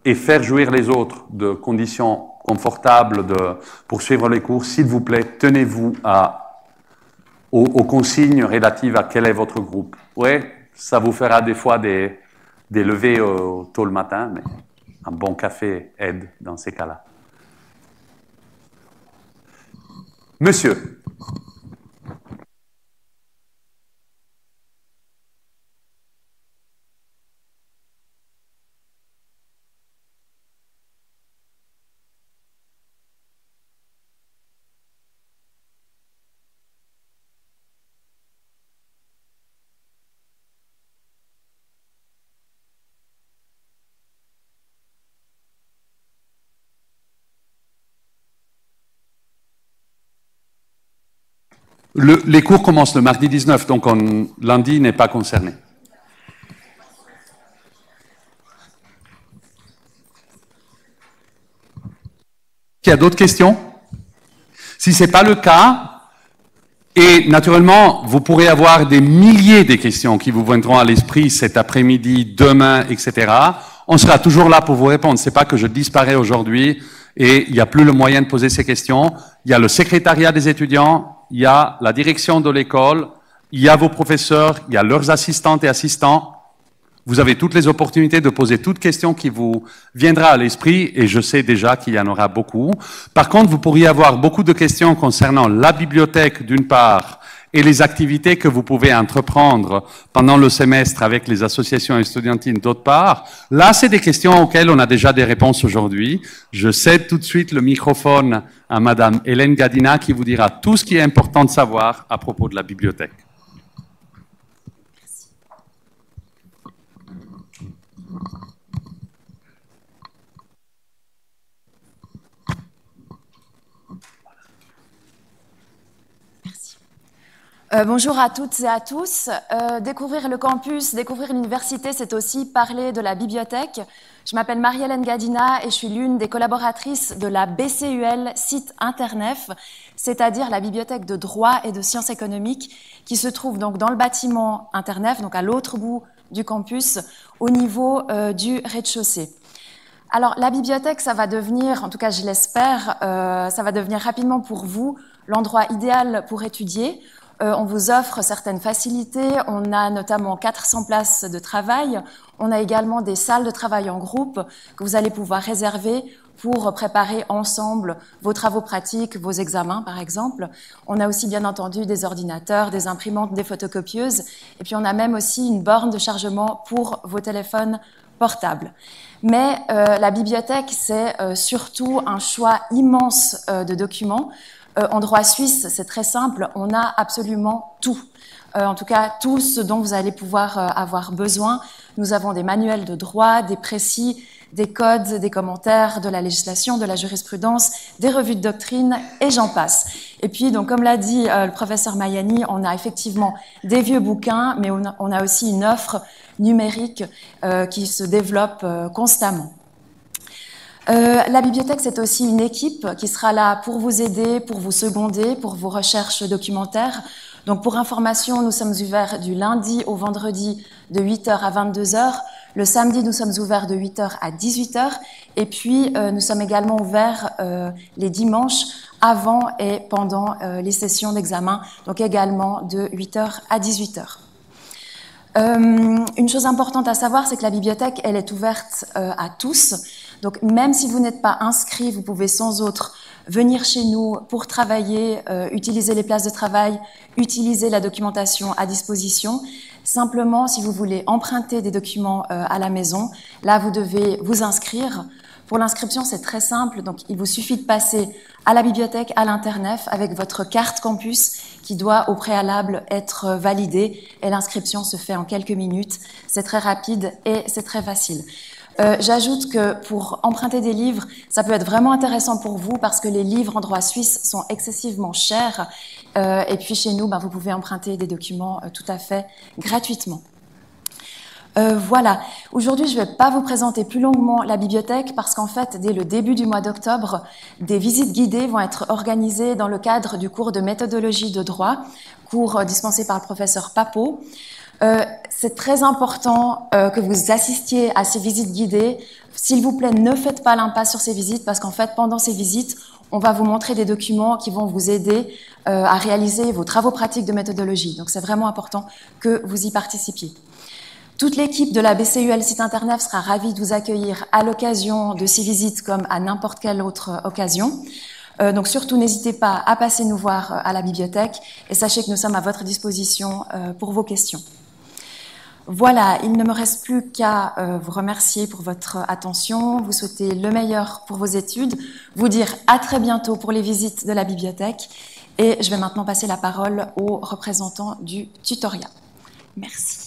S1: et faire jouir les autres de conditions confortables pour suivre les cours. S'il vous plaît, tenez-vous aux consignes relatives à quel est votre groupe. Oui, ça vous fera des fois des levées tôt le matin, mais un bon café aide dans ces cas-là. Monsieur. Les cours commencent le mardi 19, donc lundi n'est pas concerné. Il y a d'autres questions? Si ce n'est pas le cas, et naturellement, vous pourrez avoir des milliers de questions qui vous viendront à l'esprit cet après-midi, demain, etc. On sera toujours là pour vous répondre. Ce n'est pas que je disparais aujourd'hui et il n'y a plus le moyen de poser ces questions. Il y a le secrétariat des étudiants, il y a la direction de l'école, il y a vos professeurs, il y a leurs assistantes et assistants. Vous avez toutes les opportunités de poser toute question qui vous viendra à l'esprit, et je sais déjà qu'il y en aura beaucoup. Par contre, vous pourriez avoir beaucoup de questions concernant la bibliothèque d'une part, et les activités que vous pouvez entreprendre pendant le semestre avec les associations estudiantines d'autre part. Là, c'est des questions auxquelles on a déjà des réponses aujourd'hui. Je cède tout de suite le microphone à Madame Hélène Gadina qui vous dira tout ce qui est important de savoir à propos de la bibliothèque.
S3: Bonjour à toutes et à tous. Découvrir le campus, découvrir l'université, c'est aussi parler de la bibliothèque. Je m'appelle Marie-Hélène Gadina et je suis l'une des collaboratrices de la BCUL site Internef, c'est-à-dire la bibliothèque de droit et de sciences économiques qui se trouve donc dans le bâtiment Internef, donc à l'autre bout du campus, au niveau du rez-de-chaussée. Alors la bibliothèque, ça va devenir, en tout cas je l'espère, ça va devenir rapidement pour vous l'endroit idéal pour étudier. On vous offre certaines facilités, on a notamment 400 places de travail, on a également des salles de travail en groupe que vous allez pouvoir réserver pour préparer ensemble vos travaux pratiques, vos examens par exemple. On a aussi bien entendu des ordinateurs, des imprimantes, des photocopieuses, et puis on a même aussi une borne de chargement pour vos téléphones portables. Mais la bibliothèque, c'est surtout un choix immense de documents. En droit suisse, c'est très simple, on a absolument tout. en tout cas tout ce dont vous allez pouvoir avoir besoin. Nous avons des manuels de droit, des précis, des codes, des commentaires, de la législation, de la jurisprudence, des revues de doctrine, et j'en passe. Et puis, donc, comme l'a dit le professeur Mayani, on a effectivement des vieux bouquins, mais on a aussi une offre numérique qui se développe constamment. La bibliothèque, c'est aussi une équipe qui sera là pour vous aider, pour vous seconder, pour vos recherches documentaires. Donc, pour information, nous sommes ouverts du lundi au vendredi de 8h à 22h. Le samedi, nous sommes ouverts de 8h à 18h. Et puis, nous sommes également ouverts les dimanches avant et pendant les sessions d'examen, donc également de 8h à 18h. Une chose importante à savoir, c'est que la bibliothèque, elle est ouverte à tous. Donc, même si vous n'êtes pas inscrit, vous pouvez sans autre venir chez nous pour travailler, utiliser les places de travail, utiliser la documentation à disposition. Simplement, si vous voulez emprunter des documents à la maison, là, vous devez vous inscrire. Pour l'inscription, c'est très simple. Donc, il vous suffit de passer à la bibliothèque, à l'Internef, avec votre carte campus qui doit au préalable être validée. Et l'inscription se fait en quelques minutes. C'est très rapide et c'est très facile. J'ajoute que pour emprunter des livres, ça peut être vraiment intéressant pour vous parce que les livres en droit suisse sont excessivement chers. Et puis chez nous, vous pouvez emprunter des documents tout à fait gratuitement. Voilà. Aujourd'hui, je ne vais pas vous présenter plus longuement la bibliothèque parce qu'en fait, dès le début du mois d'octobre, des visites guidées vont être organisées dans le cadre du cours de méthodologie de droit, cours dispensé par le professeur Papeau. C'est très important que vous assistiez à ces visites guidées. S'il vous plaît, ne faites pas l'impasse sur ces visites parce qu'en fait, pendant ces visites, on va vous montrer des documents qui vont vous aider à réaliser vos travaux pratiques de méthodologie. Donc, c'est vraiment important que vous y participiez. Toute l'équipe de la BCUL site internet sera ravie de vous accueillir à l'occasion de ces visites comme à n'importe quelle autre occasion. Donc surtout, n'hésitez pas à passer nous voir à la bibliothèque et sachez que nous sommes à votre disposition pour vos questions. Voilà, il ne me reste plus qu'à vous remercier pour votre attention, vous souhaiter le meilleur pour vos études, vous dire à très bientôt pour les visites de la bibliothèque et je vais maintenant passer la parole aux représentants du tutorat. Merci.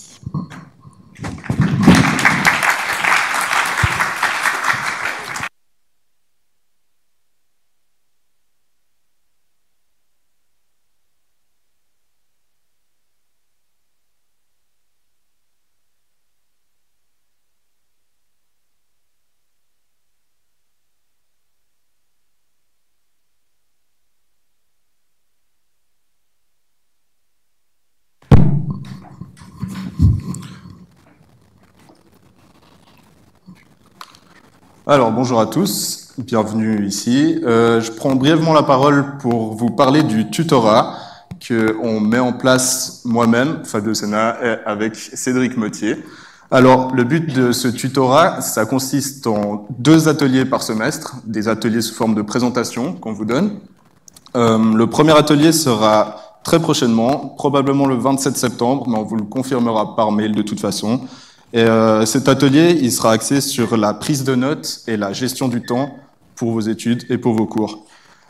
S4: Alors, bonjour à tous, bienvenue ici. Je prends brièvement la parole pour vous parler du tutorat qu'on met en place moi-même, Fabio Sena, avec Cédric Mottier. Alors, le but de ce tutorat, ça consiste en 2 ateliers par semestre, des ateliers sous forme de présentation qu'on vous donne. Le premier atelier sera très prochainement, probablement le 27 septembre, mais on vous le confirmera par mail de toute façon. Et cet atelier, il sera axé sur la prise de notes et la gestion du temps pour vos études et pour vos cours.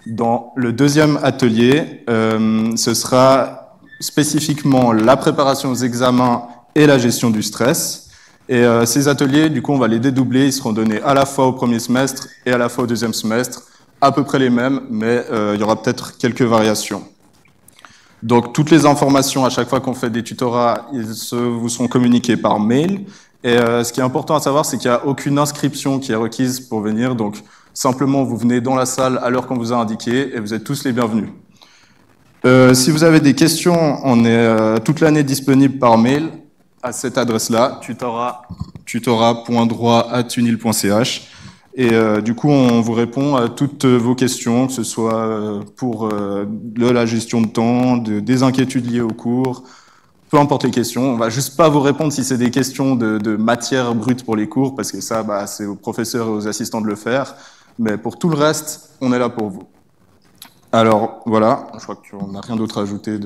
S4: Dans le deuxième atelier, ce sera spécifiquement la préparation aux examens et la gestion du stress. Et ces ateliers, du coup, on va les dédoubler. Ils seront donnés à la fois au premier semestre et à la fois au deuxième semestre, à peu près les mêmes, mais il y aura peut-être quelques variations. Donc, toutes les informations, à chaque fois qu'on fait des tutorats, vous seront communiquées par mail. Et ce qui est important à savoir, c'est qu'il n'y a aucune inscription qui est requise pour venir. Donc, simplement, vous venez dans la salle à l'heure qu'on vous a indiqué et vous êtes tous les bienvenus. Si vous avez des questions, on est toute l'année disponible par mail à cette adresse-là, tutorat.droit@unil.ch. Et du coup, on vous répond à toutes vos questions, que ce soit pour de la gestion de temps, des inquiétudes liées au cours, peu importe les questions. On va juste pas vous répondre si c'est des questions de matière brute pour les cours, parce que ça, c'est aux professeurs et aux assistants de le faire. Mais pour tout le reste, on est là pour vous. Alors, voilà, je crois qu'on n'a rien d'autre à ajouter.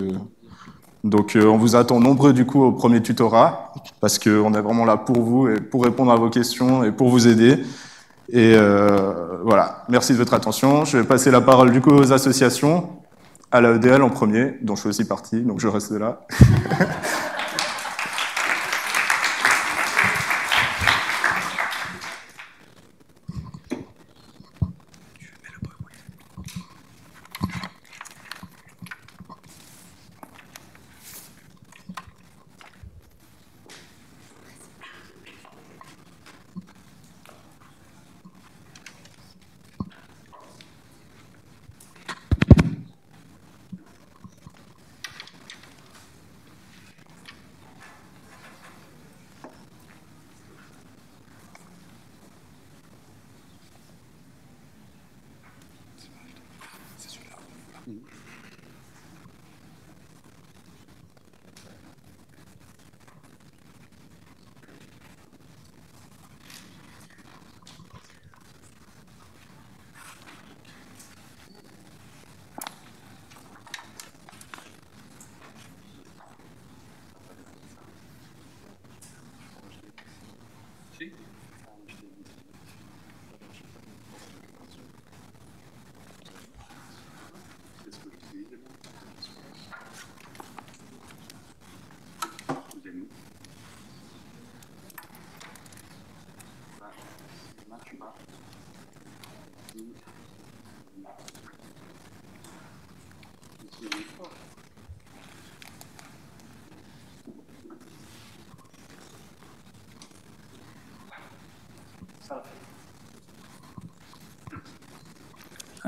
S4: Donc, on vous attend nombreux, du coup, au premier tutorat, parce qu'on est vraiment là pour vous et pour répondre à vos questions et pour vous aider. Et voilà, merci de votre attention. Je vais passer la parole du coup aux associations. à la EDL en premier, dont je fais aussi partie, donc je reste là.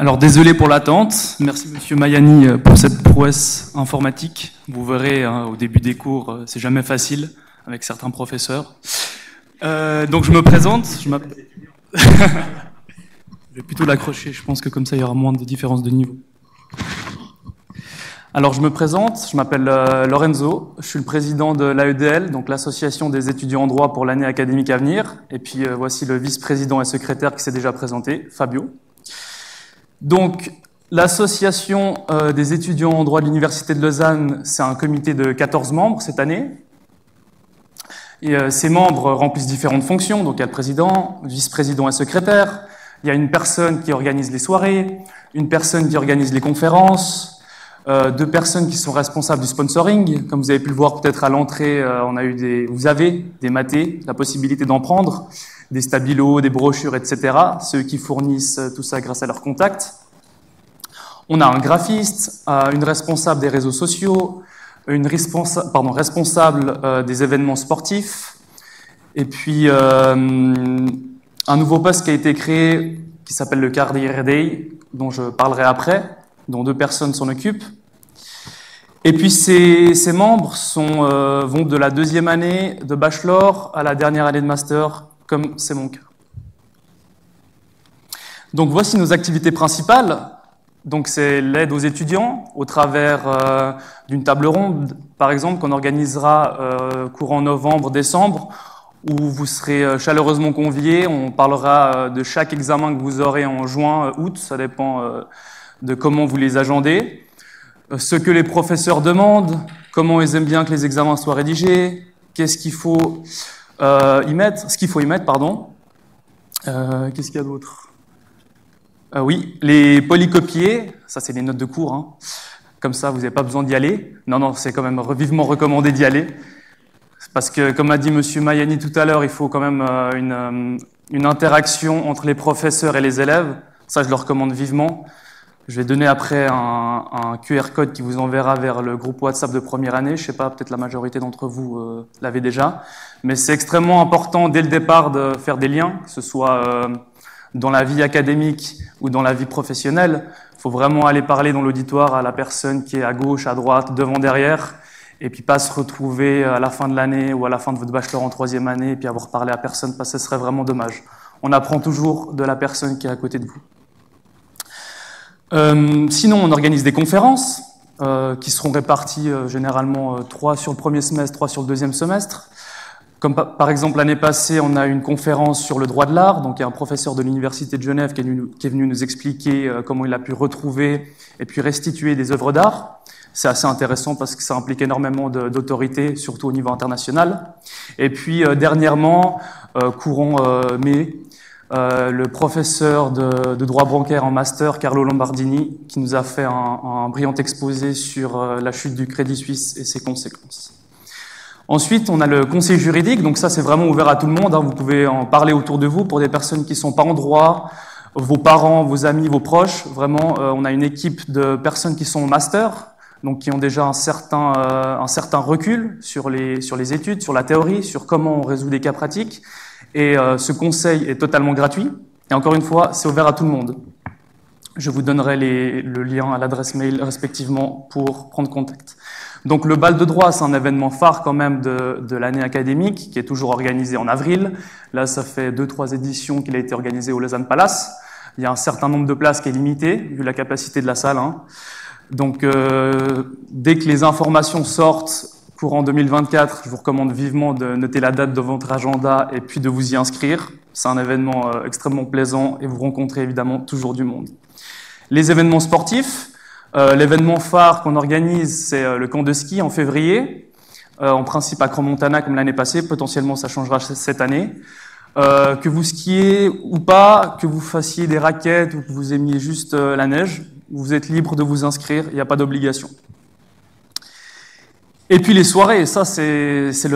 S5: Alors désolé pour l'attente, merci Monsieur Mayani pour cette prouesse informatique. Vous verrez au début des cours, c'est jamais facile avec certains professeurs. Donc je me présente, je vais plutôt l'accrocher, je pense que comme ça il y aura moins de différence de niveau. Alors je me présente, je m'appelle Lorenzo, je suis le président de l'AEDL, donc l'association des étudiants en droit pour l'année académique à venir. Et puis voici le vice-président et secrétaire qui s'est déjà présenté, Fabio. Donc, l'association des étudiants en droit de l'Université de Lausanne, c'est un comité de 14 membres cette année. Et ces membres remplissent différentes fonctions. Donc, il y a le président, le vice-président et secrétaire. Il y a une personne qui organise les soirées, une personne qui organise les conférences, 2 personnes qui sont responsables du sponsoring. Comme vous avez pu le voir peut-être à l'entrée, vous avez des matés, la possibilité d'en prendre, des stabilos, des brochures, etc. Ceux qui fournissent tout ça grâce à leurs contacts. On a un graphiste, une responsable des réseaux sociaux, une responsable des événements sportifs, et puis un nouveau poste qui a été créé qui s'appelle le Career Day, dont je parlerai après, dont 2 personnes s'en occupent. Et puis ces membres vont de la 2e année de bachelor à la dernière année de master, comme c'est mon cas. Donc voici nos activités principales. Donc c'est l'aide aux étudiants au travers d'une table ronde, par exemple, qu'on organisera courant novembre-décembre, où vous serez chaleureusement conviés. On parlera de chaque examen que vous aurez en juin, août, ça dépend de comment vous les agendez. Ce que les professeurs demandent, comment ils aiment bien que les examens soient rédigés, qu'est-ce qu'il faut y mettre. Qu'est-ce qu'il y a d'autre? Oui, les polycopiés, ça c'est des notes de cours, hein. Comme ça vous n'avez pas besoin d'y aller. Non, c'est quand même vivement recommandé d'y aller. Parce que, comme a dit Monsieur Mayani tout à l'heure, il faut quand même une interaction entre les professeurs et les élèves. Ça, je le recommande vivement. Je vais donner après un QR code qui vous enverra vers le groupe WhatsApp de première année. Je ne sais pas, peut-être la majorité d'entre vous l'avez déjà. Mais c'est extrêmement important dès le départ de faire des liens, que ce soit dans la vie académique ou dans la vie professionnelle. Il faut vraiment aller parler dans l'auditoire à la personne qui est à gauche, à droite, devant, derrière, et puis pas se retrouver à la fin de l'année ou à la fin de votre bachelor en 3e année et puis avoir parlé à personne, parce que ce serait vraiment dommage. On apprend toujours de la personne qui est à côté de vous. Sinon, on organise des conférences qui seront réparties généralement 3 sur le premier semestre, 3 sur le 2e semestre. Comme par exemple l'année passée, on a eu une conférence sur le droit de l'art. Donc il y a un professeur de l'Université de Genève qui est venu nous expliquer comment il a pu retrouver et puis restituer des œuvres d'art. C'est assez intéressant parce que ça implique énormément d'autorité, surtout au niveau international. Et puis dernièrement, courant mai, le professeur de droit bancaire en master, Carlo Lombardini, qui nous a fait un brillant exposé sur la chute du Crédit Suisse et ses conséquences. Ensuite, on a le conseil juridique, donc ça c'est vraiment ouvert à tout le monde, hein. Vous pouvez en parler autour de vous pour des personnes qui ne sont pas en droit, vos parents, vos amis, vos proches. Vraiment, on a une équipe de personnes qui sont en master, donc qui ont déjà un certain recul sur les études, sur la théorie, sur comment on résout des cas pratiques. Et ce conseil est totalement gratuit. Et encore une fois, c'est ouvert à tout le monde. Je vous donnerai le lien à l'adresse mail respectivement pour prendre contact. Donc le bal de droit, c'est un événement phare quand même de l'année académique qui est toujours organisé en avril. Là, ça fait 2-3 éditions qu'il a été organisé au Lausanne Palace. Il y a un certain nombre de places qui est limité, vu la capacité de la salle, hein. Donc dès que les informations sortent, courant 2024, je vous recommande vivement de noter la date de votre agenda et puis de vous y inscrire. C'est un événement extrêmement plaisant et vous rencontrez évidemment toujours du monde. Les événements sportifs, l'événement phare qu'on organise, c'est le camp de ski en février, en principe à Crans-Montana comme l'année passée, potentiellement ça changera cette année. Que vous skiez ou pas, que vous fassiez des raquettes ou que vous aimiez juste la neige, vous êtes libre de vous inscrire, il n'y a pas d'obligation. Et puis les soirées, ça c'est ce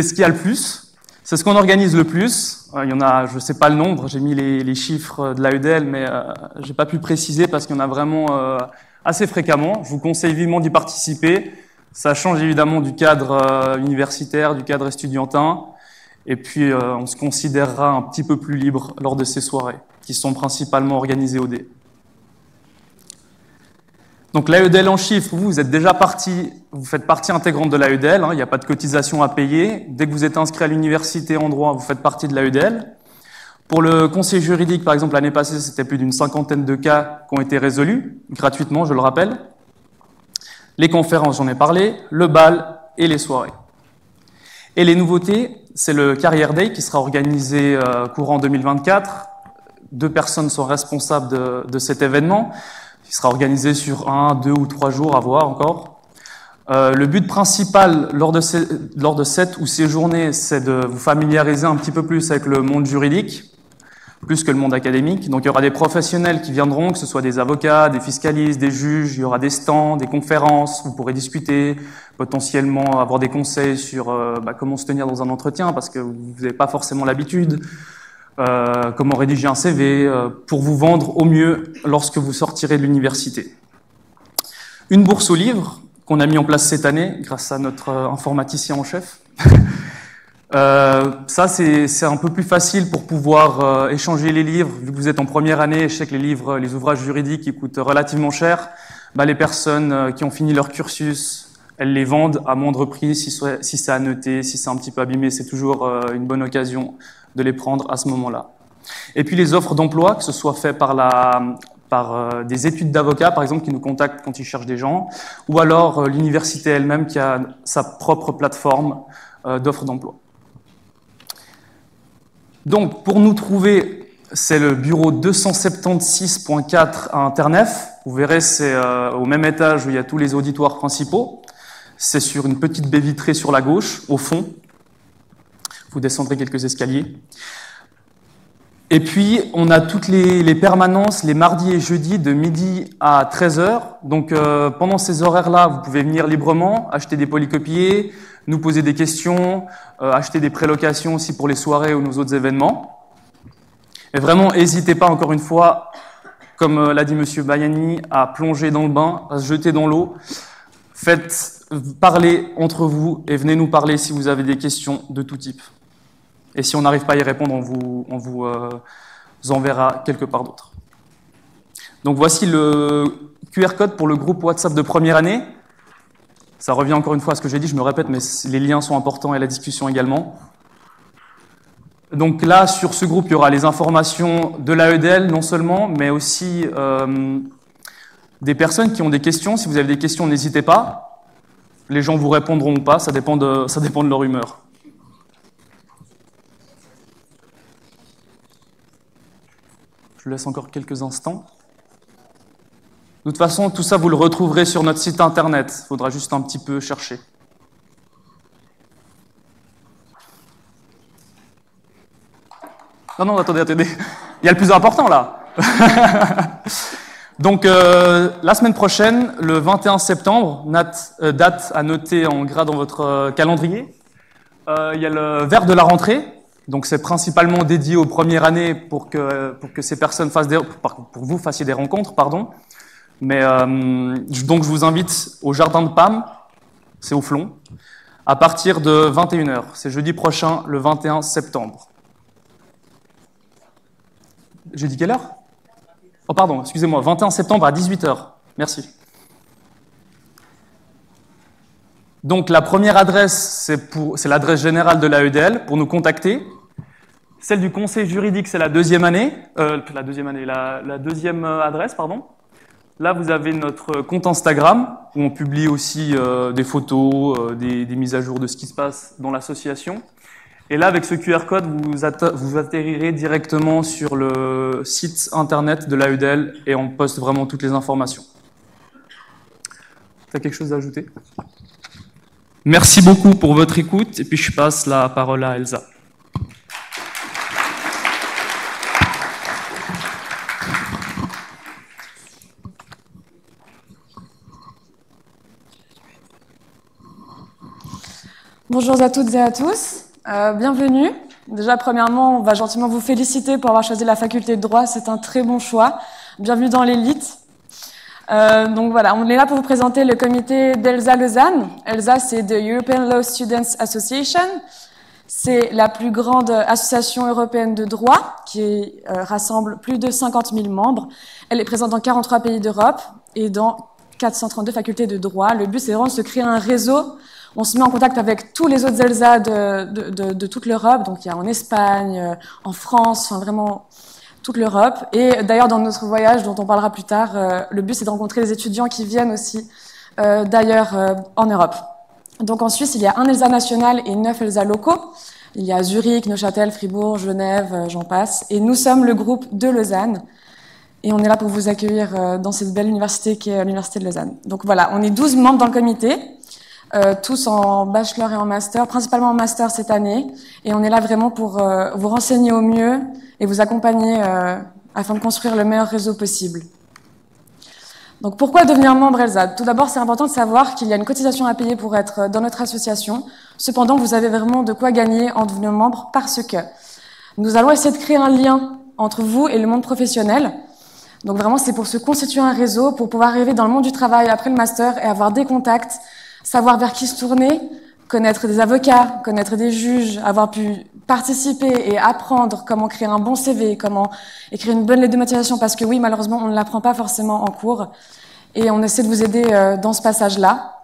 S5: qu'il y a le plus, c'est ce qu'on organise le plus. Il y en a, je ne sais pas le nombre, j'ai mis les chiffres de l'AEDEL, mais je n'ai pas pu préciser parce qu'il y en a vraiment assez fréquemment. Je vous conseille vivement d'y participer. Ça change évidemment du cadre universitaire, du cadre estudiantin. Et puis on se considérera un petit peu plus libre lors de ces soirées, qui sont principalement organisées au dé. Donc l'AEDEL en chiffres, vous êtes déjà parti, vous faites partie intégrante de l'AEDEL, hein, il n'y a pas de cotisation à payer. Dès que vous êtes inscrit à l'université en droit, vous faites partie de l'AEDEL. Pour le conseil juridique, par exemple, l'année passée, c'était plus d'une 50aine de cas qui ont été résolus, gratuitement, je le rappelle. Les conférences, j'en ai parlé, le bal et les soirées. Et les nouveautés, c'est le Career Day qui sera organisé courant 2024. 2 personnes sont responsables de cet événement. Il sera organisé sur 1, 2 ou 3 jours, à voir encore. Le but principal lors de cette ou ces journées, c'est de vous familiariser un petit peu plus avec le monde juridique, plus que le monde académique. Donc il y aura des professionnels qui viendront, que ce soit des avocats, des fiscalistes, des juges, il y aura des stands, des conférences, vous pourrez discuter, potentiellement avoir des conseils sur comment se tenir dans un entretien, parce que vous n'avez pas forcément l'habitude. Comment rédiger un CV, pour vous vendre au mieux lorsque vous sortirez de l'université. Une bourse aux livres qu'on a mis en place cette année grâce à notre informaticien en chef. Ça, c'est un peu plus facile pour pouvoir échanger les livres. Vu que vous êtes en première année, je sais que les ouvrages juridiques ils coûtent relativement cher. Les personnes qui ont fini leur cursus, elles les vendent à moindre prix. Si c'est annoté, si c'est un petit peu abîmé, c'est toujours une bonne occasion de les prendre à ce moment-là. Et puis les offres d'emploi, que ce soit fait par des études d'avocats, par exemple, qui nous contactent quand ils cherchent des gens, ou alors l'université elle-même qui a sa propre plateforme d'offres d'emploi. Donc, pour nous trouver, c'est le bureau 276.4 à Internef. Vous verrez, c'est au même étage où il y a tous les auditoires principaux. C'est sur une petite baie vitrée sur la gauche, au fond. Vous descendrez quelques escaliers. Et puis, on a toutes les permanences les mardis et jeudis de midi à 13h. Donc, pendant ces horaires-là, vous pouvez venir librement, acheter des polycopiés, nous poser des questions, acheter des prélocations aussi pour les soirées ou nos autres événements. Et vraiment, n'hésitez pas, encore une fois, comme l'a dit Monsieur Bayani, à plonger dans le bain, à se jeter dans l'eau. Faites parler entre vous et venez nous parler si vous avez des questions de tout type. Et si on n'arrive pas à y répondre, on vous enverra quelque part d'autre. Donc voici le QR code pour le groupe WhatsApp de première année. Ça revient encore une fois à ce que j'ai dit, je me répète, mais les liens sont importants et la discussion également. Donc là, sur ce groupe, il y aura les informations de l'AEDEL, non seulement, mais aussi des personnes qui ont des questions. Si vous avez des questions, n'hésitez pas. Les gens vous répondront ou pas, ça dépend de leur humeur. Je laisse encore quelques instants. De toute façon, tout ça, vous le retrouverez sur notre site internet. Il faudra juste un petit peu chercher. Non, attendez. Il y a le plus important, là. Donc, la semaine prochaine, le 21 septembre, date à noter en gras dans votre calendrier, il y a le verre de la rentrée. Donc, c'est principalement dédié aux premières années pour que ces personnes pour vous fassiez des rencontres, pardon. Mais donc, je vous invite au Jardin de Pam, c'est au Flon, à partir de 21h. C'est jeudi prochain, le 21 septembre. J'ai dit quelle heure? Oh, pardon, excusez-moi, 21 septembre à 18h. Merci. Donc, la première adresse, c'est l'adresse générale de l'AEDL pour nous contacter. Celle du conseil juridique, c'est la deuxième adresse, pardon. Là, vous avez notre compte Instagram, où on publie aussi des photos, des mises à jour de ce qui se passe dans l'association. Et là, avec ce QR code, vous atterrirez directement sur le site internet de l'AEDL et on poste vraiment toutes les informations. Tu as quelque chose à ajouter? Merci beaucoup pour votre écoute et puis je passe la parole à Elsa.
S6: Bonjour à toutes et à tous, bienvenue. Déjà, premièrement, on va gentiment vous féliciter pour avoir choisi la faculté de droit, c'est un très bon choix. Bienvenue dans l'élite. Donc voilà, on est là pour vous présenter le comité d'ELSA Lausanne. ELSA, c'est The European Law Students Association. C'est la plus grande association européenne de droit qui rassemble plus de 50 000 membres. Elle est présente dans 43 pays d'Europe et dans 432 facultés de droit. Le but, c'est vraiment de se créer un réseau. On se met en contact avec tous les autres ELSA de toute l'Europe. Donc, il y a en Espagne, en France, enfin vraiment toute l'Europe. Et d'ailleurs, dans notre voyage, dont on parlera plus tard, le but, c'est de rencontrer des étudiants qui viennent aussi d'ailleurs en Europe. Donc, en Suisse, il y a un ELSA national et 9 ELSA locaux. Il y a Zurich, Neuchâtel, Fribourg, Genève, j'en passe. Et nous sommes le groupe de Lausanne. Et on est là pour vous accueillir dans cette belle université qui est l'université de Lausanne. Donc voilà, on est 12 membres dans le comité. Tous en bachelor et en master, principalement en master cette année. Et on est là vraiment pour vous renseigner au mieux et vous accompagner afin de construire le meilleur réseau possible. Donc pourquoi devenir membre ELSA? Tout d'abord, c'est important de savoir qu'il y a une cotisation à payer pour être dans notre association. Cependant, vous avez vraiment de quoi gagner en devenant membre parce que nous allons essayer de créer un lien entre vous et le monde professionnel. Donc vraiment, c'est pour se constituer un réseau, pour pouvoir arriver dans le monde du travail après le master et avoir des contacts, savoir vers qui se tourner, connaître des avocats, connaître des juges, avoir pu participer et apprendre comment créer un bon CV, comment écrire une bonne lettre de motivation, parce que oui, malheureusement, on ne l'apprend pas forcément en cours. Et on essaie de vous aider dans ce passage-là.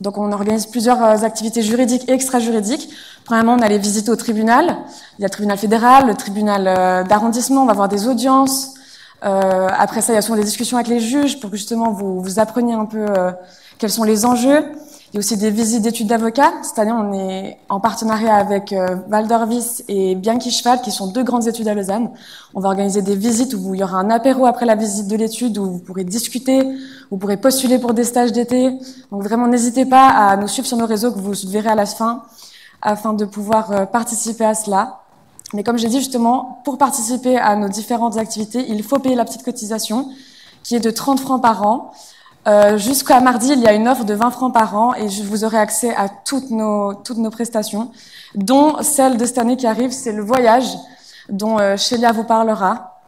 S6: Donc, on organise plusieurs activités juridiques et extra-juridiques. Premièrement, on a les visites au tribunal. Il y a le tribunal fédéral, le tribunal d'arrondissement, on va avoir des audiences. Après ça, il y a souvent des discussions avec les juges pour que justement vous appreniez un peu quels sont les enjeux. Il y a aussi des visites d'études d'avocats. Cette année, on est en partenariat avec Waldorfis et Bianchi Cheval, qui sont 2 grandes études à Lausanne. On va organiser des visites où il y aura un apéro après la visite de l'étude, où vous pourrez discuter, vous pourrez postuler pour des stages d'été. Donc vraiment, n'hésitez pas à nous suivre sur nos réseaux que vous verrez à la fin, afin de pouvoir participer à cela. Mais comme j'ai dit justement, pour participer à nos différentes activités, il faut payer la petite cotisation, qui est de 30 francs par an. Jusqu'à mardi, il y a une offre de 20 francs par an et vous aurez accès à toutes nos prestations, dont celle de cette année qui arrive, c'est le voyage dont Chélia vous parlera.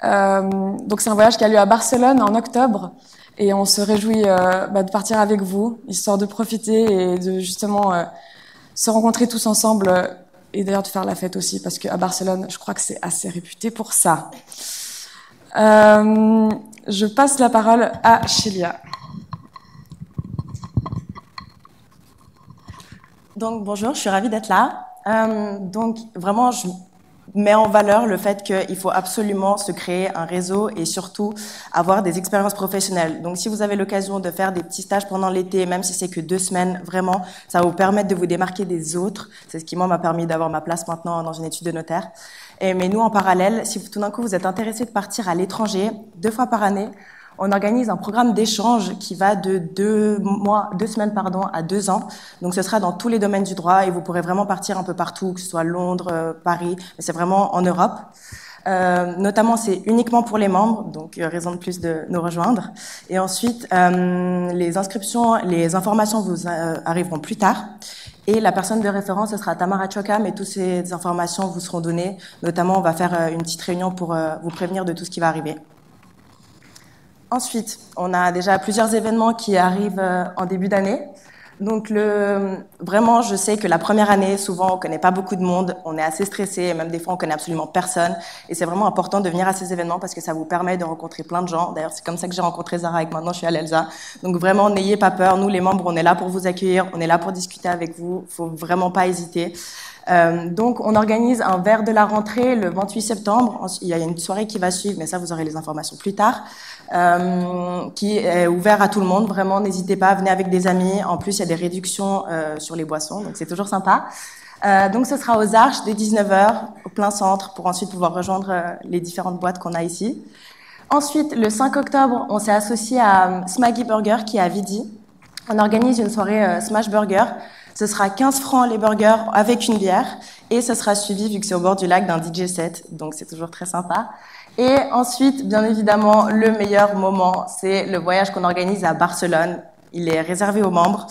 S6: Donc c'est un voyage qui a lieu à Barcelone en octobre et on se réjouit de partir avec vous, histoire de profiter et de justement se rencontrer tous ensemble et d'ailleurs de faire la fête aussi parce qu'à Barcelone, je crois que c'est assez réputé pour ça. Je passe la parole à Chélia.
S7: Donc bonjour, je suis ravie d'être là. Donc vraiment, je mets en valeur le fait qu'il faut absolument se créer un réseau et surtout avoir des expériences professionnelles. Donc si vous avez l'occasion de faire des petits stages pendant l'été, même si c'est que 2 semaines, vraiment, ça va vous permettre de vous démarquer des autres. C'est ce qui, moi, m'a permis d'avoir ma place maintenant dans une étude de notaire. Mais nous, en parallèle, si tout d'un coup vous êtes intéressé de partir à l'étranger 2 fois par année, On organise un programme d'échange qui va de 2 semaines à 2 ans. Donc ce sera dans tous les domaines du droit et vous pourrez vraiment partir un peu partout, que ce soit Londres, Paris, mais c'est vraiment en Europe. Notamment, c'est uniquement pour les membres, donc raison de plus de nous rejoindre. Et ensuite, les inscriptions, les informations vous arriveront plus tard. Et la personne de référence, ce sera Tamara Choka, mais toutes ces informations vous seront données. Notamment, on va faire une petite réunion pour vous prévenir de tout ce qui va arriver. Ensuite, on a déjà plusieurs événements qui arrivent en début d'année. Donc, vraiment, je sais que la première année, souvent, on connaît pas beaucoup de monde, on est assez stressé, et même des fois, on connaît absolument personne. Et c'est vraiment important de venir à ces événements parce que ça vous permet de rencontrer plein de gens. D'ailleurs, c'est comme ça que j'ai rencontré Zara et que maintenant, je suis à l'ELSA. Donc, vraiment, n'ayez pas peur. Nous, les membres, on est là pour vous accueillir, on est là pour discuter avec vous. Faut vraiment pas hésiter. Donc, on organise un verre de la rentrée le 28 septembre. Il y a une soirée qui va suivre, mais ça, vous aurez les informations plus tard. Qui est ouvert à tout le monde. Vraiment, n'hésitez pas, venez avec des amis. En plus, il y a des réductions sur les boissons, donc c'est toujours sympa. Donc, ce sera aux Arches dès 19h, au plein centre, pour ensuite pouvoir rejoindre les différentes boîtes qu'on a ici. Ensuite, le 5 octobre, on s'est associé à Smaggy Burger, qui est à Vidi. On organise une soirée Smash Burger. Ce sera 15 francs les burgers avec une bière. Et ce sera suivi, vu que c'est au bord du lac, d'un DJ set. Donc, c'est toujours très sympa. Et ensuite, bien évidemment, le meilleur moment, c'est le voyage qu'on organise à Barcelone. Il est réservé aux membres.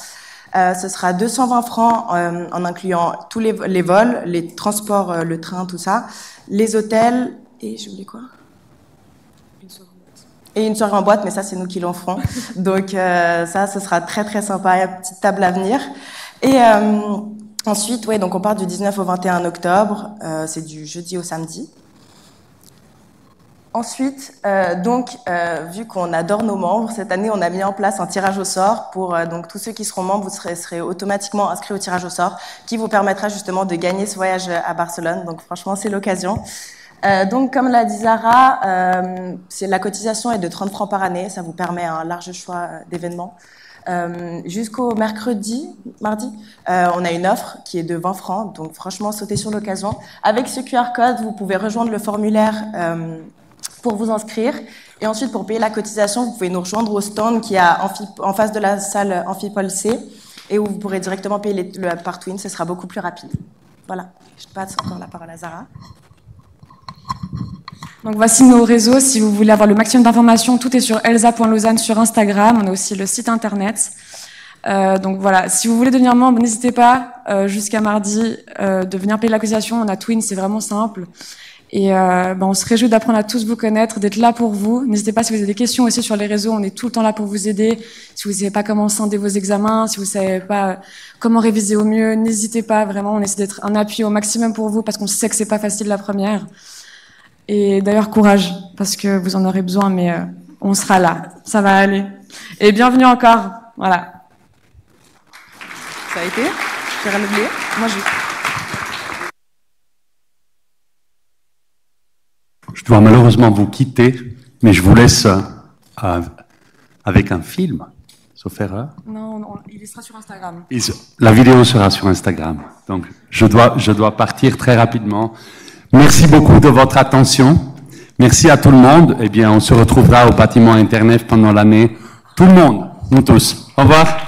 S7: Ce sera 220 francs en incluant tous les vols, les transports, le train, tout ça, les hôtels, et j'ai oublié quoi ? Et une soirée en boîte, mais ça, c'est nous qui l'en ferons. Donc ça, ce sera très, très sympa. Une petite table à venir. Et ensuite, ouais, donc on part du 19 au 21 octobre. C'est du jeudi au samedi. Ensuite, vu qu'on adore nos membres, cette année, on a mis en place un tirage au sort pour donc tous ceux qui seront membres, vous serez automatiquement inscrits au tirage au sort, qui vous permettra justement de gagner ce voyage à Barcelone. Donc, franchement, c'est l'occasion. Donc, comme l'a dit Zara, la cotisation est de 30 francs par année. Ça vous permet un large choix d'événements. Jusqu'au mardi, on a une offre qui est de 20 francs. Donc, franchement, sautez sur l'occasion. Avec ce QR code, vous pouvez rejoindre le formulaire pour vous inscrire. Et ensuite, pour payer la cotisation, vous pouvez nous rejoindre au stand qui est en face de la salle Amphipole C et où vous pourrez directement payer par Twin. Ce sera beaucoup plus rapide. Voilà. Je passe encore la parole à Zara.
S6: Donc voici nos réseaux. Si vous voulez avoir le maximum d'informations, tout est sur elsa.lausanne sur Instagram. On a aussi le site internet. Donc voilà, si vous voulez devenir membre, n'hésitez pas jusqu'à mardi de venir payer la cotisation. On a Twin, c'est vraiment simple. Et on se réjouit d'apprendre à tous vous connaître, d'être là pour vous. N'hésitez pas si vous avez des questions aussi sur les réseaux, on est tout le temps là pour vous aider. Si vous ne savez pas comment scinder vos examens, si vous ne savez pas comment réviser au mieux, n'hésitez pas, vraiment, on essaie d'être un appui au maximum pour vous parce qu'on sait que c'est pas facile la première. Et d'ailleurs, courage, parce que vous en aurez besoin, mais on sera là, ça va aller. Et bienvenue encore, voilà.
S7: Ça a été ? J'ai rien oublié ?
S6: Moi,
S1: Je dois malheureusement vous quitter, mais je vous laisse avec un film, sauf erreur.
S6: Non, il sera sur Instagram.
S1: La vidéo sera sur Instagram. Donc, je dois partir très rapidement. Merci beaucoup de votre attention. Merci à tout le monde. Eh bien, on se retrouvera au bâtiment Internet pendant l'année. Tout le monde, nous tous. Au revoir.